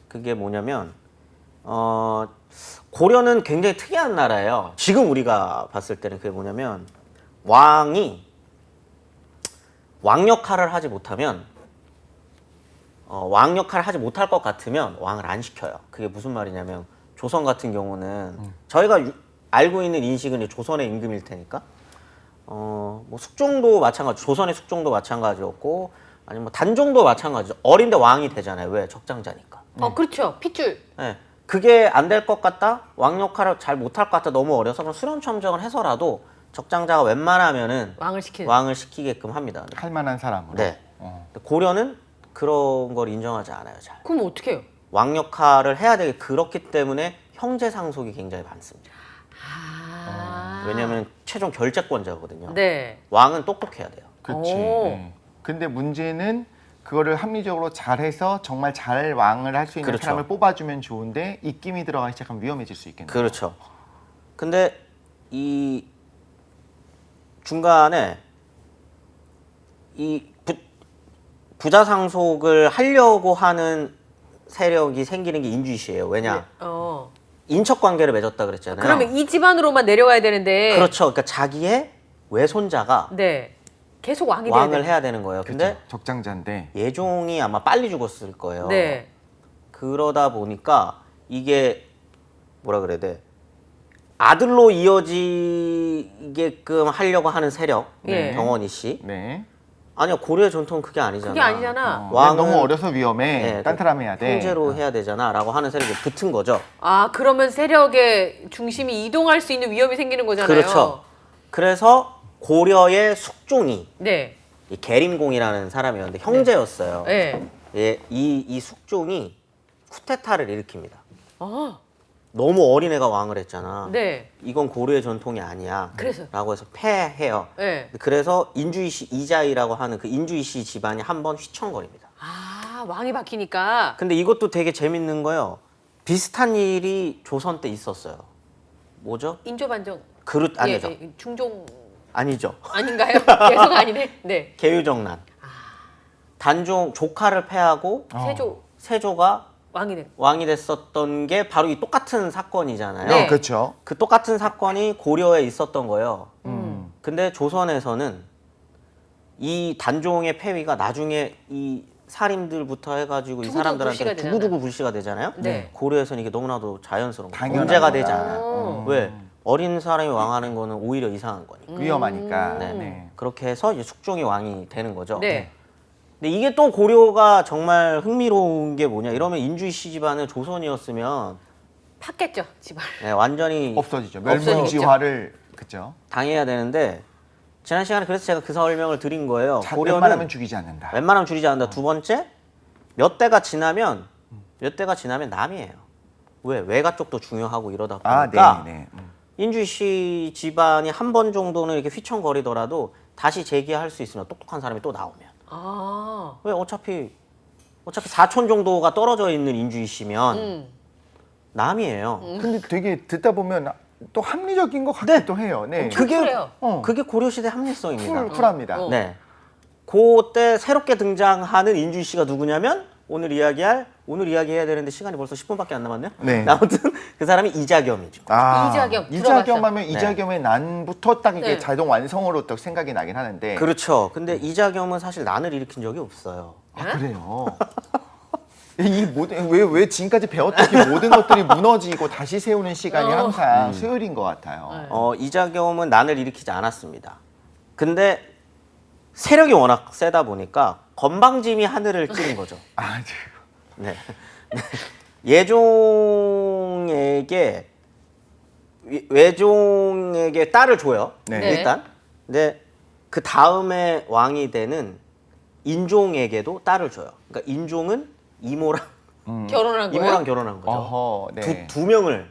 [SPEAKER 4] 그게 뭐냐면 고려는 굉장히 특이한 나라예요. 지금 우리가 봤을 때는 그게 뭐냐면 왕이 왕 역할을 하지 못하면 왕 역할을 하지 못할 것 같으면 왕을 안 시켜요. 그게 무슨 말이냐면 조선 같은 경우는 저희가 알고 있는 인식은 조선의 임금일 테니까 뭐 숙종도 마찬가지, 조선의 숙종도 마찬가지였고 아니면 뭐 단종도 마찬가지죠. 어린데 왕이 되잖아요. 왜? 적장자니까.
[SPEAKER 1] 그렇죠. 핏줄.
[SPEAKER 4] 네. 그게 안 될 것 같다? 왕 역할을 잘 못할 것 같다? 너무 어려서 그럼 수렴첨정을 해서라도 적장자가 웬만하면은
[SPEAKER 1] 왕을
[SPEAKER 4] 시키게끔 합니다.
[SPEAKER 2] 할 만한 사람으로.
[SPEAKER 4] 네. 고려는 그런 걸 인정하지 않아요. 잘.
[SPEAKER 1] 그럼 어떻게 해요?
[SPEAKER 4] 왕 역할을 해야 되게 그렇기 때문에 형제 상속이 굉장히 많습니다. 왜냐하면 최종 결재권자거든요.
[SPEAKER 1] 네.
[SPEAKER 4] 왕은 똑똑해야 돼요.
[SPEAKER 2] 그렇지.
[SPEAKER 1] 오.
[SPEAKER 2] 네. 근데 문제는 그거를 합리적으로 잘해서 정말 잘 왕을 할 수 있는
[SPEAKER 4] 그렇죠.
[SPEAKER 2] 사람을 뽑아주면 좋은데 입김이 들어가기 시작하면 위험해질 수 있겠네요.
[SPEAKER 4] 그렇죠. 근데 이 중간에 이 부자 상속을 하려고 하는 세력이 생기는 게 인주시예요. 왜냐? 인척 관계를 맺었다 그랬잖아요.
[SPEAKER 1] 그러면 이 집안으로만 내려와야 되는데.
[SPEAKER 4] 그렇죠. 그러니까 자기의 외손자가
[SPEAKER 1] 네. 계속 왕이 돼야
[SPEAKER 4] 왕을
[SPEAKER 1] 되는.
[SPEAKER 4] 해야 되는 거예요. 근데
[SPEAKER 2] 그렇죠. 적장자인데
[SPEAKER 4] 예종이 아마 빨리 죽었을 거예요.
[SPEAKER 1] 네.
[SPEAKER 4] 그러다 보니까 이게 뭐라 그래야 돼? 아들로 이어지게끔 하려고 하는 세력,
[SPEAKER 1] 예.
[SPEAKER 4] 경원이 씨.
[SPEAKER 2] 네.
[SPEAKER 4] 아니야, 고려의 전통은 그게 아니잖아.
[SPEAKER 1] 그게 아니잖아.
[SPEAKER 2] 왕은
[SPEAKER 4] 왕은-
[SPEAKER 2] 너무 어려서 위험해.
[SPEAKER 4] 네,
[SPEAKER 2] 딴사람해야 돼.
[SPEAKER 4] 형제로 해야 되잖아라고 하는 세력이 붙은 거죠.
[SPEAKER 1] 아, 그러면 세력의 중심이 이동할 수 있는 위험이 생기는 거잖아요.
[SPEAKER 4] 그렇죠. 그래서 고려의 숙종이
[SPEAKER 1] 네.
[SPEAKER 4] 이 계림공이라는 사람이었는데 형제였어요.
[SPEAKER 1] 네.
[SPEAKER 4] 예, 이 숙종이 쿠데타를 일으킵니다.
[SPEAKER 1] 아,
[SPEAKER 4] 너무 어린애가 왕을 했잖아.
[SPEAKER 1] 네.
[SPEAKER 4] 이건 고려의 전통이 아니야.
[SPEAKER 1] 그래서?
[SPEAKER 4] 라고 해서 패해요.
[SPEAKER 1] 네.
[SPEAKER 4] 그래서 인주이 씨 이자이라고 하는 그 인주이 씨 집안이 한번 휘청거립니다.
[SPEAKER 1] 아, 왕이 바뀌니까.
[SPEAKER 4] 근데 이것도 되게 재밌는 거예요. 비슷한 일이 조선 때 있었어요. 뭐죠?
[SPEAKER 1] 인조반정.
[SPEAKER 4] 그릇 아니죠.
[SPEAKER 1] 예, 중종
[SPEAKER 4] 아니죠.
[SPEAKER 1] 아닌가요? 계속 아니네. 네.
[SPEAKER 4] 계유정난. 단종 조카를 패하고
[SPEAKER 1] 세조
[SPEAKER 4] 세조가
[SPEAKER 1] 왕이 됐.
[SPEAKER 4] 왕이 됐었던 게 바로 이 똑같은 사건이잖아요.
[SPEAKER 1] 네.
[SPEAKER 2] 그렇죠.
[SPEAKER 4] 그 똑같은 사건이 고려에 있었던 거예요.
[SPEAKER 1] 음.
[SPEAKER 4] 근데 조선에서는 이 단종의 폐위가 나중에 이 살인들부터 해가지고 이
[SPEAKER 1] 두고두고
[SPEAKER 4] 사람들한테
[SPEAKER 1] 불씨가 되잖아요.
[SPEAKER 4] 두고두고 불씨가 되잖아요.
[SPEAKER 1] 네.
[SPEAKER 4] 고려에서는 이게 너무나도 자연스러운 거예요.
[SPEAKER 2] 당연한
[SPEAKER 4] 문제가
[SPEAKER 2] 거야.
[SPEAKER 4] 되지 않아요.
[SPEAKER 1] 어.
[SPEAKER 4] 왜? 어린 사람이 왕하는 거는 오히려 이상한 거니까.
[SPEAKER 2] 위험하니까.
[SPEAKER 4] 네.
[SPEAKER 2] 네.
[SPEAKER 4] 그렇게 해서 이제 숙종이 왕이 되는 거죠.
[SPEAKER 1] 네.
[SPEAKER 4] 근데 이게 또 고려가 정말 흥미로운 게 뭐냐? 이러면 인주이 씨 집안은 조선이었으면
[SPEAKER 1] 팠겠죠, 집안.
[SPEAKER 4] 네, 완전히
[SPEAKER 2] 없어지죠.
[SPEAKER 1] 없어지겠죠.
[SPEAKER 2] 멸문지화를 그죠.
[SPEAKER 4] 당해야 되는데 지난 시간에 그래서 제가 그 설명을 드린 거예요.
[SPEAKER 2] 웬만하면 죽이지 않는다.
[SPEAKER 4] 웬만하면 줄이지 않는다. 두 번째, 몇 대가 지나면 남이에요. 왜? 외가 쪽도 중요하고 이러다 보니까
[SPEAKER 2] 아, 네, 네.
[SPEAKER 4] 인주이 씨 집안이 한 번 정도는 이렇게 휘청거리더라도 다시 재기할 수 있으면 똑똑한 사람이 또 나오면.
[SPEAKER 1] 아.
[SPEAKER 4] 왜? 어차피 사촌 정도가 떨어져 있는 인주이 씨면 남이에요.
[SPEAKER 2] 근데 되게 듣다 보면 또 합리적인 것 같기도 해요. 네.
[SPEAKER 1] 그래요.
[SPEAKER 4] 그게 고려시대 합리성입니다.
[SPEAKER 2] 쿨합니다.
[SPEAKER 1] 어.
[SPEAKER 4] 네. 그때 새롭게 등장하는 인주이 씨가 누구냐면 오늘 이야기해야 되는데 시간이 벌써 10분밖에 안 남았네요.
[SPEAKER 2] 네.
[SPEAKER 4] 아무튼 그 사람이 이자겸이죠.
[SPEAKER 2] 이자겸
[SPEAKER 1] 이자겸, 들어봤어요.
[SPEAKER 2] 하면 이자겸의 난부터 딱 이게
[SPEAKER 1] 네.
[SPEAKER 2] 자동 완성으로 딱 생각이 나긴 하는데.
[SPEAKER 4] 그렇죠. 근데 이자겸은 사실 난을 일으킨 적이 없어요.
[SPEAKER 2] 아, 그래요. 이 모든 왜 지금까지 배웠던 이 모든 것들이 무너지고 다시 세우는 시간이 항상 수요일인 것 같아요.
[SPEAKER 4] 이자겸은 난을 일으키지 않았습니다. 근데 세력이 워낙 세다 보니까 건방짐이 하늘을 찌른 거죠.
[SPEAKER 2] 아,
[SPEAKER 4] 네. 예종에게 외종에게 딸을 줘요.
[SPEAKER 2] 네.
[SPEAKER 1] 네.
[SPEAKER 4] 일단. 근데 그 다음에 왕이 되는 인종에게도 딸을 줘요. 그러니까 인종은 이모랑
[SPEAKER 1] 결혼한 거예요?
[SPEAKER 4] 이모랑 결혼한 거죠.
[SPEAKER 2] 어허, 네.
[SPEAKER 4] 두 명을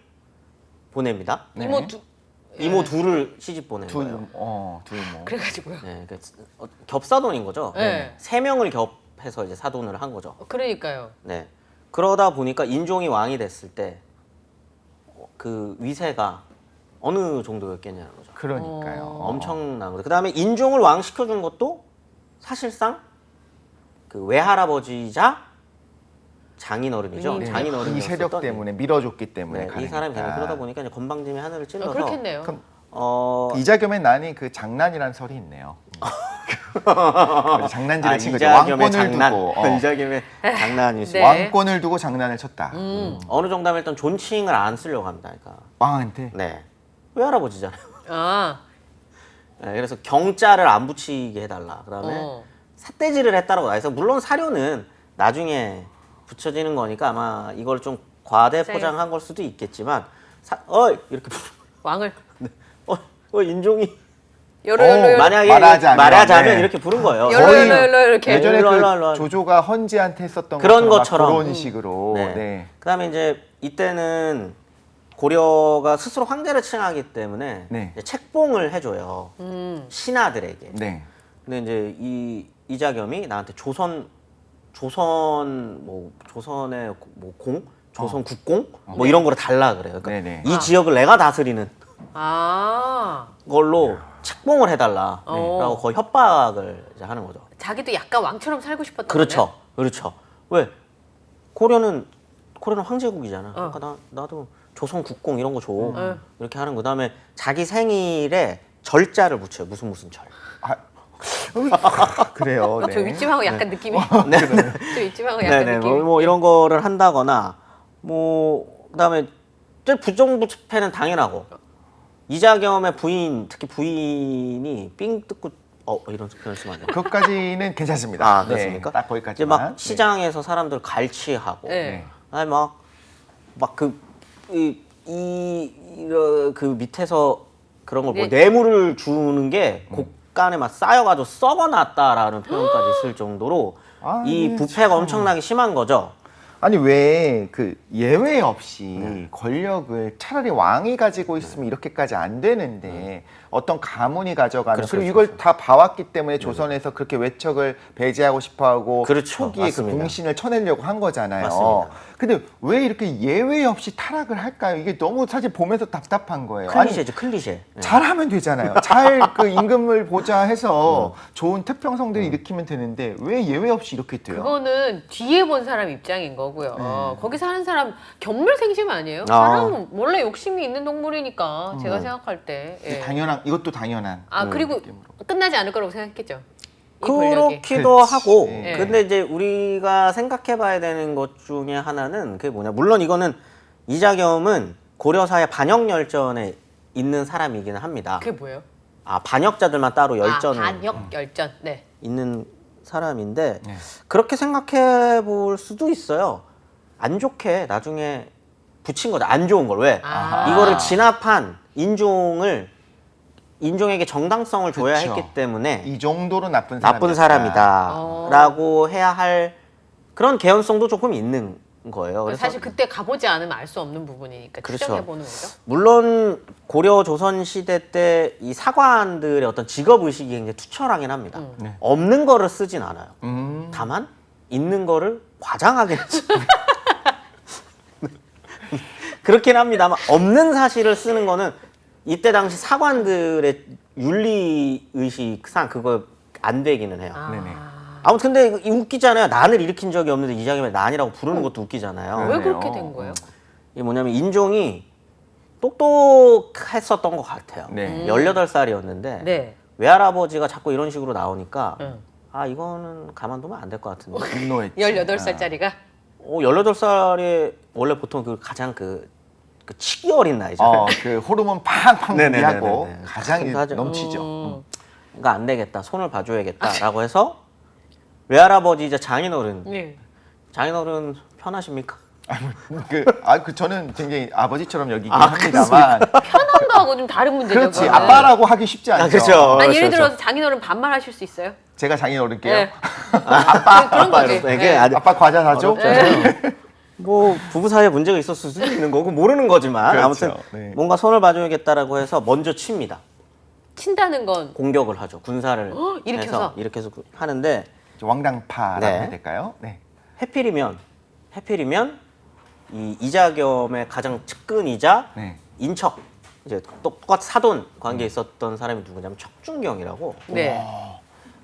[SPEAKER 4] 보냅니다.
[SPEAKER 2] 네.
[SPEAKER 1] 이모 두
[SPEAKER 4] 이모 둘을 시집 보낸
[SPEAKER 2] 두,
[SPEAKER 4] 거예요.
[SPEAKER 2] 두 이모.
[SPEAKER 1] 그래가지고요.
[SPEAKER 4] 네, 겹사돈인 거죠.
[SPEAKER 1] 네.
[SPEAKER 4] 세 명을 겹해서 이제 사돈을 한 거죠.
[SPEAKER 1] 그러니까요.
[SPEAKER 4] 네. 그러다 보니까 인종이 왕이 됐을 때 그 위세가 어느 정도였겠냐는 거죠.
[SPEAKER 2] 그러니까요.
[SPEAKER 4] 엄청난 거죠. 그다음에 인종을 왕 시켜준 것도 사실상 그 외할아버지자 장인어른이죠.
[SPEAKER 1] 네.
[SPEAKER 4] 장인어른이었었던
[SPEAKER 2] 이 세력 때문에 밀어줬기 때문에
[SPEAKER 4] 네, 이
[SPEAKER 2] 가능했다.
[SPEAKER 4] 사람이 되는 그러다 보니까 이제 건방짐이 하늘을 찔러서
[SPEAKER 1] 그렇겠네요.
[SPEAKER 2] 그럼
[SPEAKER 4] 이자겸의
[SPEAKER 2] 이자겸의 난이 그 장난이라는 설이 있네요. 장난질을 친 거죠. 왕권을 두고
[SPEAKER 4] 이자겸의 장난일 수
[SPEAKER 1] 네.
[SPEAKER 2] 왕권을 두고 장난을 쳤다.
[SPEAKER 4] 어느 정도 하면 일단 존칭을 안 쓰려고 합니다. 그러니까
[SPEAKER 2] 왕한테.
[SPEAKER 4] 네 외할아버지잖아요.
[SPEAKER 1] 아,
[SPEAKER 4] 네, 그래서 경자를 안 붙이게 해달라. 그다음에
[SPEAKER 1] 어.
[SPEAKER 4] 삿대질을 했다라고 해서 물론 사료는 나중에 붙여지는 거니까 아마 이걸 좀 과대 포장한 걸 수도 있겠지만 이렇게
[SPEAKER 1] 왕을
[SPEAKER 4] 인종이
[SPEAKER 1] 열로
[SPEAKER 2] 만약-
[SPEAKER 1] 열로
[SPEAKER 4] 말하자면
[SPEAKER 2] 네.
[SPEAKER 4] 이렇게 부른 거예요.
[SPEAKER 1] 열로
[SPEAKER 2] 거의
[SPEAKER 1] 열로 이렇게.
[SPEAKER 2] 예전에
[SPEAKER 4] 일로,
[SPEAKER 2] 그
[SPEAKER 4] 일로, 일로.
[SPEAKER 2] 조조가 헌지한테 했었던
[SPEAKER 4] 그런
[SPEAKER 2] 것처럼 막
[SPEAKER 4] 것처럼.
[SPEAKER 2] 그런 식으로.
[SPEAKER 4] 네.
[SPEAKER 2] 네.
[SPEAKER 4] 그다음에 이제 이때는 고려가 스스로 황제를 칭하기 때문에
[SPEAKER 2] 네.
[SPEAKER 4] 이제 책봉을 해줘요. 신하들에게.
[SPEAKER 2] 네.
[SPEAKER 4] 근데 이제 이자겸이 나한테 조선의 조선 국공 뭐 이런 거를 달라 그래요. 그러니까
[SPEAKER 2] 네네.
[SPEAKER 4] 이 지역을 내가 다스리는
[SPEAKER 1] 아,
[SPEAKER 4] 걸로 책봉을 해달라라고
[SPEAKER 1] 어.
[SPEAKER 4] 거의 협박을 이제 하는 거죠.
[SPEAKER 1] 자기도 약간 왕처럼 살고 싶었던
[SPEAKER 4] 그렇죠. 왜 고려는 황제국이잖아. 그러니까 나도 조선 국공 이런 거 줘.
[SPEAKER 1] 네.
[SPEAKER 4] 이렇게 하는 거. 그다음에 자기 생일에 절자를 붙여요. 무슨 잘.
[SPEAKER 2] 그래요.
[SPEAKER 1] 저 윗집하고 약간 느낌이.
[SPEAKER 4] 네.
[SPEAKER 1] 저 윗집하고 약간
[SPEAKER 4] 네네.
[SPEAKER 1] 느낌이.
[SPEAKER 4] 뭐 이런 거를 한다거나 그다음에 부정부패는 당연하고 이자겸의 부인 특히 부인이 삥 뜯고 이런 표현 쓰면 안 돼요.
[SPEAKER 2] 그것까지는 괜찮습니다.
[SPEAKER 4] 아, 그렇습니까?
[SPEAKER 2] 네, 딱
[SPEAKER 4] 이제
[SPEAKER 2] 거기까지만.
[SPEAKER 4] 막 시장에서 사람들 갈취하고
[SPEAKER 1] 네.
[SPEAKER 4] 아니 그 밑에서 그런 걸 뭐
[SPEAKER 1] 네.
[SPEAKER 4] 뇌물을 주는 게 곳간에 막 쌓여가지고 썩어났다라는 표현까지 쓸 정도로
[SPEAKER 2] 아,
[SPEAKER 4] 이
[SPEAKER 2] 네,
[SPEAKER 4] 부패가
[SPEAKER 2] 참.
[SPEAKER 4] 엄청나게 심한 거죠.
[SPEAKER 2] 아니 왜 그 예외 없이 권력을 차라리 왕이 가지고 있으면 이렇게까지 안 되는데 어떤 가문이 가져가는
[SPEAKER 4] 그렇죠,
[SPEAKER 2] 그리고
[SPEAKER 4] 그렇죠.
[SPEAKER 2] 이걸 다 봐왔기 때문에 조선에서 그렇게 외척을 배제하고 싶어하고
[SPEAKER 4] 그렇죠,
[SPEAKER 2] 초기에
[SPEAKER 4] 맞습니다.
[SPEAKER 2] 그 궁신을 쳐내려고 한 거잖아요.
[SPEAKER 4] 맞습니다.
[SPEAKER 2] 근데 왜 이렇게 예외 없이 타락을 할까요? 이게 너무 사실 보면서 답답한 거예요.
[SPEAKER 4] 클리셰죠, 클리셰. 네.
[SPEAKER 2] 잘하면 되잖아요. 잘 그 임금을 보좌해서 좋은 태평성들을 일으키면 되는데 왜 예외 없이 이렇게 돼요?
[SPEAKER 1] 그거는 뒤에 본 사람 입장인 거고요. 거기 사는 사람 견물생심 아니에요?
[SPEAKER 4] 아.
[SPEAKER 1] 사람은 원래 욕심이 있는 동물이니까 제가 생각할 때. 예.
[SPEAKER 2] 당연한 이것도 당연한.
[SPEAKER 1] 그리고
[SPEAKER 2] 느낌으로.
[SPEAKER 1] 끝나지 않을 거라고 생각했죠. 이 권력이.
[SPEAKER 4] 그렇기도
[SPEAKER 2] 그렇지.
[SPEAKER 4] 하고
[SPEAKER 1] 네.
[SPEAKER 4] 근데 이제 우리가 생각해봐야 되는 것 중에 하나는 그게 뭐냐 물론 이거는 이자겸은 고려사의 반역열전에 있는 사람이기는 합니다.
[SPEAKER 1] 그게 뭐예요?
[SPEAKER 4] 반역자들만 따로 열전을
[SPEAKER 1] 반역 열전. 네.
[SPEAKER 4] 있는 사람인데
[SPEAKER 2] 네.
[SPEAKER 4] 그렇게 생각해 볼 수도 있어요. 안 좋게 나중에 붙인 거죠. 안 좋은 걸 왜?
[SPEAKER 1] 아.
[SPEAKER 4] 이거를 진압한 인종에게 정당성을 줘야
[SPEAKER 2] 그쵸.
[SPEAKER 4] 했기 때문에
[SPEAKER 2] 이 정도로 나쁜 사람이었다.
[SPEAKER 4] 나쁜 사람이다라고 해야 할 그런 개연성도 조금 있는 거예요. 그래서
[SPEAKER 1] 사실 그때 가보지 않으면 알 수 없는 부분이니까
[SPEAKER 4] 그렇죠.
[SPEAKER 1] 추정해보는 거죠.
[SPEAKER 4] 물론 고려 조선 시대 때 이 사관들의 어떤 직업 의식이 굉장히 투철하긴 합니다.
[SPEAKER 2] 네.
[SPEAKER 4] 없는 거를 쓰진 않아요.
[SPEAKER 2] 음.
[SPEAKER 4] 다만 있는 거를 과장하긴 하죠. 그렇긴 합니다만 없는 사실을 쓰는 거는 이때 당시 사관들의 윤리 의식상 그거 안 되기는 해요.
[SPEAKER 2] 네네.
[SPEAKER 4] 아무튼 근데 이거 웃기잖아요. 난을 일으킨 적이 없는데 이자겸의 난이라고 부르는 것도 웃기잖아요.
[SPEAKER 1] 왜
[SPEAKER 2] 그러네요.
[SPEAKER 1] 그렇게 된 거예요?
[SPEAKER 4] 이게 뭐냐면 인종이 똑똑했었던 것 같아요.
[SPEAKER 2] 네.
[SPEAKER 4] 18살이었는데
[SPEAKER 1] 네.
[SPEAKER 4] 외할아버지가 자꾸 이런 식으로 나오니까
[SPEAKER 1] 응.
[SPEAKER 4] 이거는 가만두면 안 될 것 같은데.
[SPEAKER 2] 분노했지.
[SPEAKER 1] 18살짜리가
[SPEAKER 4] 18살이 원래 보통 그 가장 그 치기 어린 나이죠.
[SPEAKER 2] 그 호르몬 팡팡
[SPEAKER 4] 네네네네네.
[SPEAKER 2] 분비하고 가장
[SPEAKER 4] 하죠.
[SPEAKER 2] 넘치죠.
[SPEAKER 4] 그러니까 안 되겠다. 손을 봐줘야겠다라고 해서 외할아버지 장인어른.
[SPEAKER 1] 네.
[SPEAKER 4] 장인어른 편하십니까?
[SPEAKER 2] 저는 굉장히 아버지처럼 여기긴 합니다만.
[SPEAKER 1] 편한 거하고 좀 다른 문제죠.
[SPEAKER 2] 그렇지.
[SPEAKER 1] 그거는.
[SPEAKER 2] 아빠라고 하기 쉽지 않죠.
[SPEAKER 4] 그렇죠.
[SPEAKER 1] 아니 예를
[SPEAKER 4] 그렇죠.
[SPEAKER 1] 들어서 장인어른 반말하실 수 있어요?
[SPEAKER 2] 제가 장인어른게요.
[SPEAKER 1] 네. 그런 거지.
[SPEAKER 4] 이렇게.
[SPEAKER 1] 네.
[SPEAKER 2] 아빠 과자 사줘?
[SPEAKER 4] 뭐 부부 사이에 문제가 있었을 수도 있는 거고 모르는 거지만
[SPEAKER 2] 그렇죠.
[SPEAKER 4] 아무튼
[SPEAKER 2] 네.
[SPEAKER 4] 뭔가 손을 봐줘야겠다라고 해서 먼저 칩니다.
[SPEAKER 1] 친다는 건
[SPEAKER 4] 공격을 하죠. 군사를
[SPEAKER 1] 일으켜서?
[SPEAKER 4] 해서 일으켜서 하는데
[SPEAKER 2] 왕당파라고
[SPEAKER 4] 네.
[SPEAKER 2] 해야 될까요? 네.
[SPEAKER 4] 해필이면 이 이자겸의 가장 측근이자
[SPEAKER 2] 네.
[SPEAKER 4] 인척 이제 똑같이 사돈 관계에 있었던 사람이 누구냐면 척준경이라고
[SPEAKER 1] 네.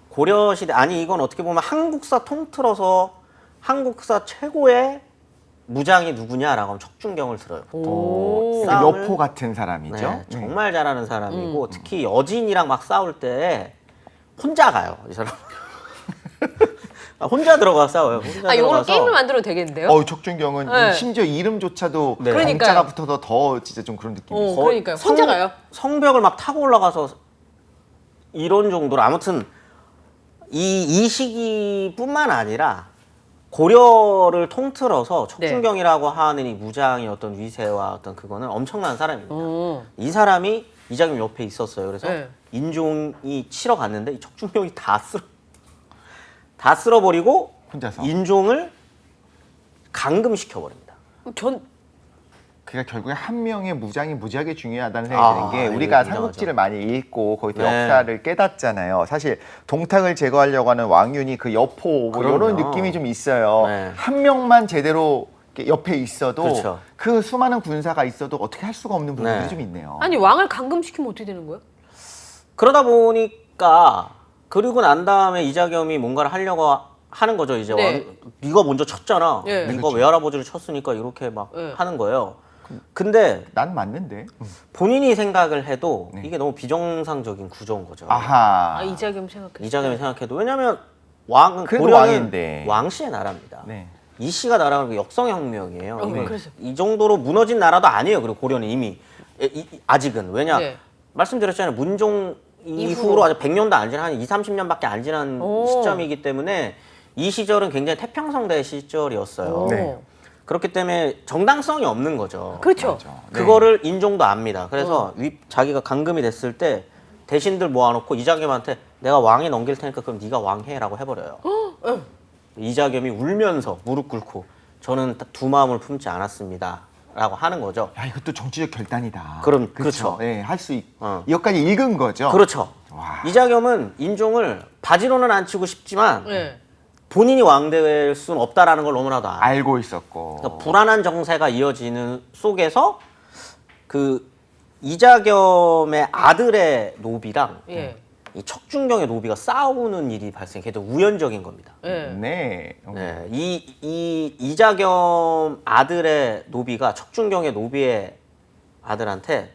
[SPEAKER 4] 고려 시대 이건 어떻게 보면 한국사 통틀어서 한국사 최고의 무장이 누구냐라고 하면 척준경을 들어요.
[SPEAKER 1] 오.
[SPEAKER 2] 그
[SPEAKER 4] 싸움을-
[SPEAKER 2] 여포 같은 사람이죠.
[SPEAKER 4] 네, 정말 잘하는 사람이고 특히 여진이랑 막 싸울 때 혼자 가요. 이 사람. 혼자 들어가 싸워요. 혼자
[SPEAKER 1] 이걸로
[SPEAKER 4] 들어가서
[SPEAKER 1] 게임을 만들어도 되겠는데요?
[SPEAKER 2] 척준경은
[SPEAKER 1] 네.
[SPEAKER 2] 심지어 이름조차도
[SPEAKER 4] 네.
[SPEAKER 1] 그러니까요.
[SPEAKER 2] 정자가 붙어서 더 진짜 좀 그런 느낌이 있어요.
[SPEAKER 1] 그러니까요. 혼자 가요.
[SPEAKER 4] 성벽을 막 타고 올라가서 이런 정도로 아무튼 이 시기뿐만 아니라 고려를 통틀어서 척준경이라고 하는 이 무장의 어떤 위세와 어떤 그거는 엄청난 사람입니다. 이 사람이 이자겸 옆에 있었어요. 그래서
[SPEAKER 1] 네.
[SPEAKER 4] 인종이 치러 갔는데 이 척준경이 다 쓸어버리고
[SPEAKER 2] 혼자서.
[SPEAKER 4] 인종을 감금시켜버립니다.
[SPEAKER 2] 그러니까 결국에 한 명의 무장이 무지하게 중요하다는 생각이 드는 게
[SPEAKER 4] 이거
[SPEAKER 2] 우리가
[SPEAKER 4] 굉장하죠.
[SPEAKER 2] 삼국지를 많이 읽고 거기서
[SPEAKER 4] 네.
[SPEAKER 2] 역사를 깨닫잖아요. 사실 동탁을 제거하려고 하는 왕윤이 그 여포 뭐 이런
[SPEAKER 4] 그럼요.
[SPEAKER 2] 느낌이 좀 있어요.
[SPEAKER 4] 네.
[SPEAKER 2] 한 명만 제대로 이렇게 옆에 있어도
[SPEAKER 4] 그렇죠.
[SPEAKER 2] 그 수많은 군사가 있어도 어떻게 할 수가 없는 부분들이
[SPEAKER 4] 네.
[SPEAKER 2] 좀 있네요.
[SPEAKER 1] 아니 왕을 감금시키면 어떻게 되는 거예요?
[SPEAKER 4] 그러다 보니까 그리고 난 다음에 이자겸이 뭔가를 하려고 하는 거죠. 이제
[SPEAKER 1] 네.
[SPEAKER 4] 네가 먼저 쳤잖아.
[SPEAKER 1] 네.
[SPEAKER 4] 네가
[SPEAKER 2] 그렇죠.
[SPEAKER 4] 외할아버지를 쳤으니까 이렇게 막
[SPEAKER 1] 네.
[SPEAKER 4] 하는 거예요. 근데
[SPEAKER 2] 난 맞는데.
[SPEAKER 4] 본인이 생각을 해도
[SPEAKER 2] 네.
[SPEAKER 4] 이게 너무 비정상적인 구조인 거죠.
[SPEAKER 2] 아하.
[SPEAKER 1] 이자겸 생각해.
[SPEAKER 4] 이자겸이 생각해도 왜냐하면 왕은
[SPEAKER 2] 그래도
[SPEAKER 4] 고려는
[SPEAKER 2] 왕인데.
[SPEAKER 4] 왕씨의 나라입니다.
[SPEAKER 2] 네.
[SPEAKER 4] 이 씨가 나라는 게 역성혁명이에요. 이미
[SPEAKER 1] 그래서.
[SPEAKER 4] 이 정도로 무너진 나라도 아니에요. 그리고 고려는 이미 아직은 왜냐
[SPEAKER 1] 네.
[SPEAKER 4] 말씀드렸잖아요. 문종
[SPEAKER 1] 이후로.
[SPEAKER 4] 이후로 아직 100년도 안 지난 한 2, 30년밖에 안 지난
[SPEAKER 1] 오.
[SPEAKER 4] 시점이기 때문에 이 시절은 굉장히 태평성대 시절이었어요.
[SPEAKER 1] 오.
[SPEAKER 2] 네.
[SPEAKER 4] 그렇기 때문에 정당성이 없는 거죠.
[SPEAKER 1] 그렇죠.
[SPEAKER 2] 맞아. 네.
[SPEAKER 4] 그거를 인종도 압니다. 그래서 자기가 강금이 됐을 때 대신들 모아놓고 이자겸한테 내가 왕에 넘길 테니까 그럼 네가 왕해라고 해버려요. 이자겸이 울면서 무릎 꿇고 저는 딱 두 마음을 품지 않았습니다라고 하는 거죠.
[SPEAKER 2] 야, 이것도 정치적 결단이다.
[SPEAKER 4] 그럼, 그렇죠.
[SPEAKER 2] 네, 할 수
[SPEAKER 4] 어.
[SPEAKER 2] 여기까지 읽은 거죠.
[SPEAKER 4] 그렇죠.
[SPEAKER 2] 와.
[SPEAKER 4] 이자겸은 인종을 바지로는 안 치고 싶지만
[SPEAKER 1] 네.
[SPEAKER 4] 본인이 왕 될 수는 없다라는 걸 너무나도 알아요.
[SPEAKER 2] 알고 있었고.
[SPEAKER 4] 그러니까 불안한 정세가 이어지는 속에서 그 이자겸의 아들의 노비랑
[SPEAKER 1] 예.
[SPEAKER 4] 이 척준경의 노비가 싸우는 일이 발생해. 걔도 우연적인 겁니다.
[SPEAKER 1] 예.
[SPEAKER 2] 네.
[SPEAKER 4] 네, 이 이자겸 아들의 노비가 척준경의 노비의 아들한테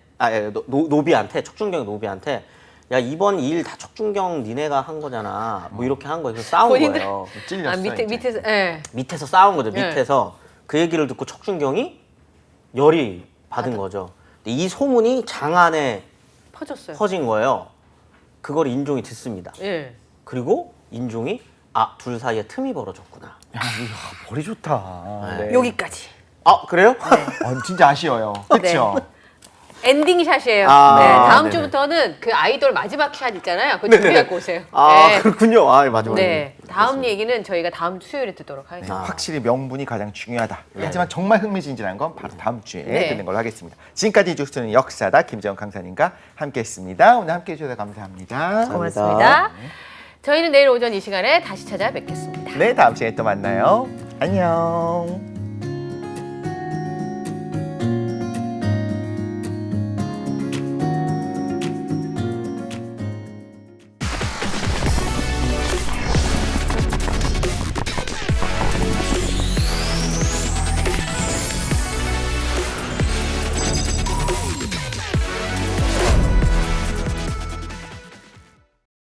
[SPEAKER 4] 노비한테 척준경의 노비한테 야 이번 일 다 척준경 니네가 한 거잖아. 뭐 이렇게 한 거예요. 그래서 싸운
[SPEAKER 1] 본인들-
[SPEAKER 4] 거예요.
[SPEAKER 2] 찔렸어.
[SPEAKER 1] 아 밑에
[SPEAKER 2] 이제.
[SPEAKER 1] 밑에서 예.
[SPEAKER 4] 밑에서 싸운 거죠.
[SPEAKER 1] 네.
[SPEAKER 4] 밑에서 그 얘기를 듣고 척준경이 열이 받은 거죠. 근데 이 소문이 장안에
[SPEAKER 1] 퍼졌어요.
[SPEAKER 4] 퍼진 거예요. 그걸 인종이 듣습니다.
[SPEAKER 1] 예.
[SPEAKER 4] 그리고 인종이 둘 사이에 틈이 벌어졌구나.
[SPEAKER 2] 야, 이거 머리 좋다. 네.
[SPEAKER 1] 여기까지.
[SPEAKER 4] 그래요?
[SPEAKER 2] 진짜 아쉬워요. 그렇죠.
[SPEAKER 1] 엔딩 샷이에요.
[SPEAKER 4] 아,
[SPEAKER 1] 네, 다음
[SPEAKER 2] 네네.
[SPEAKER 1] 주부터는 그 아이돌 마지막 샷 있잖아요. 그거 준비하고 오세요. 네.
[SPEAKER 4] 그렇군요. 맞아.
[SPEAKER 1] 네. 다음 얘기는 저희가 다음 수요일에 듣도록
[SPEAKER 2] 네,
[SPEAKER 1] 하겠습니다.
[SPEAKER 2] 확실히 명분이 가장 중요하다. 하지만 정말 흥미진진한 건 바로 다음 주에
[SPEAKER 1] 네.
[SPEAKER 2] 듣는 걸로 하겠습니다. 지금까지 뉴스는 역사다 김재원 강사님과 함께했습니다. 오늘 함께해 주셔서 감사합니다.
[SPEAKER 1] 고맙습니다. 저희는 내일 오전 이 시간에 다시 찾아뵙겠습니다.
[SPEAKER 2] 네, 다음 시간에 또 만나요. 안녕.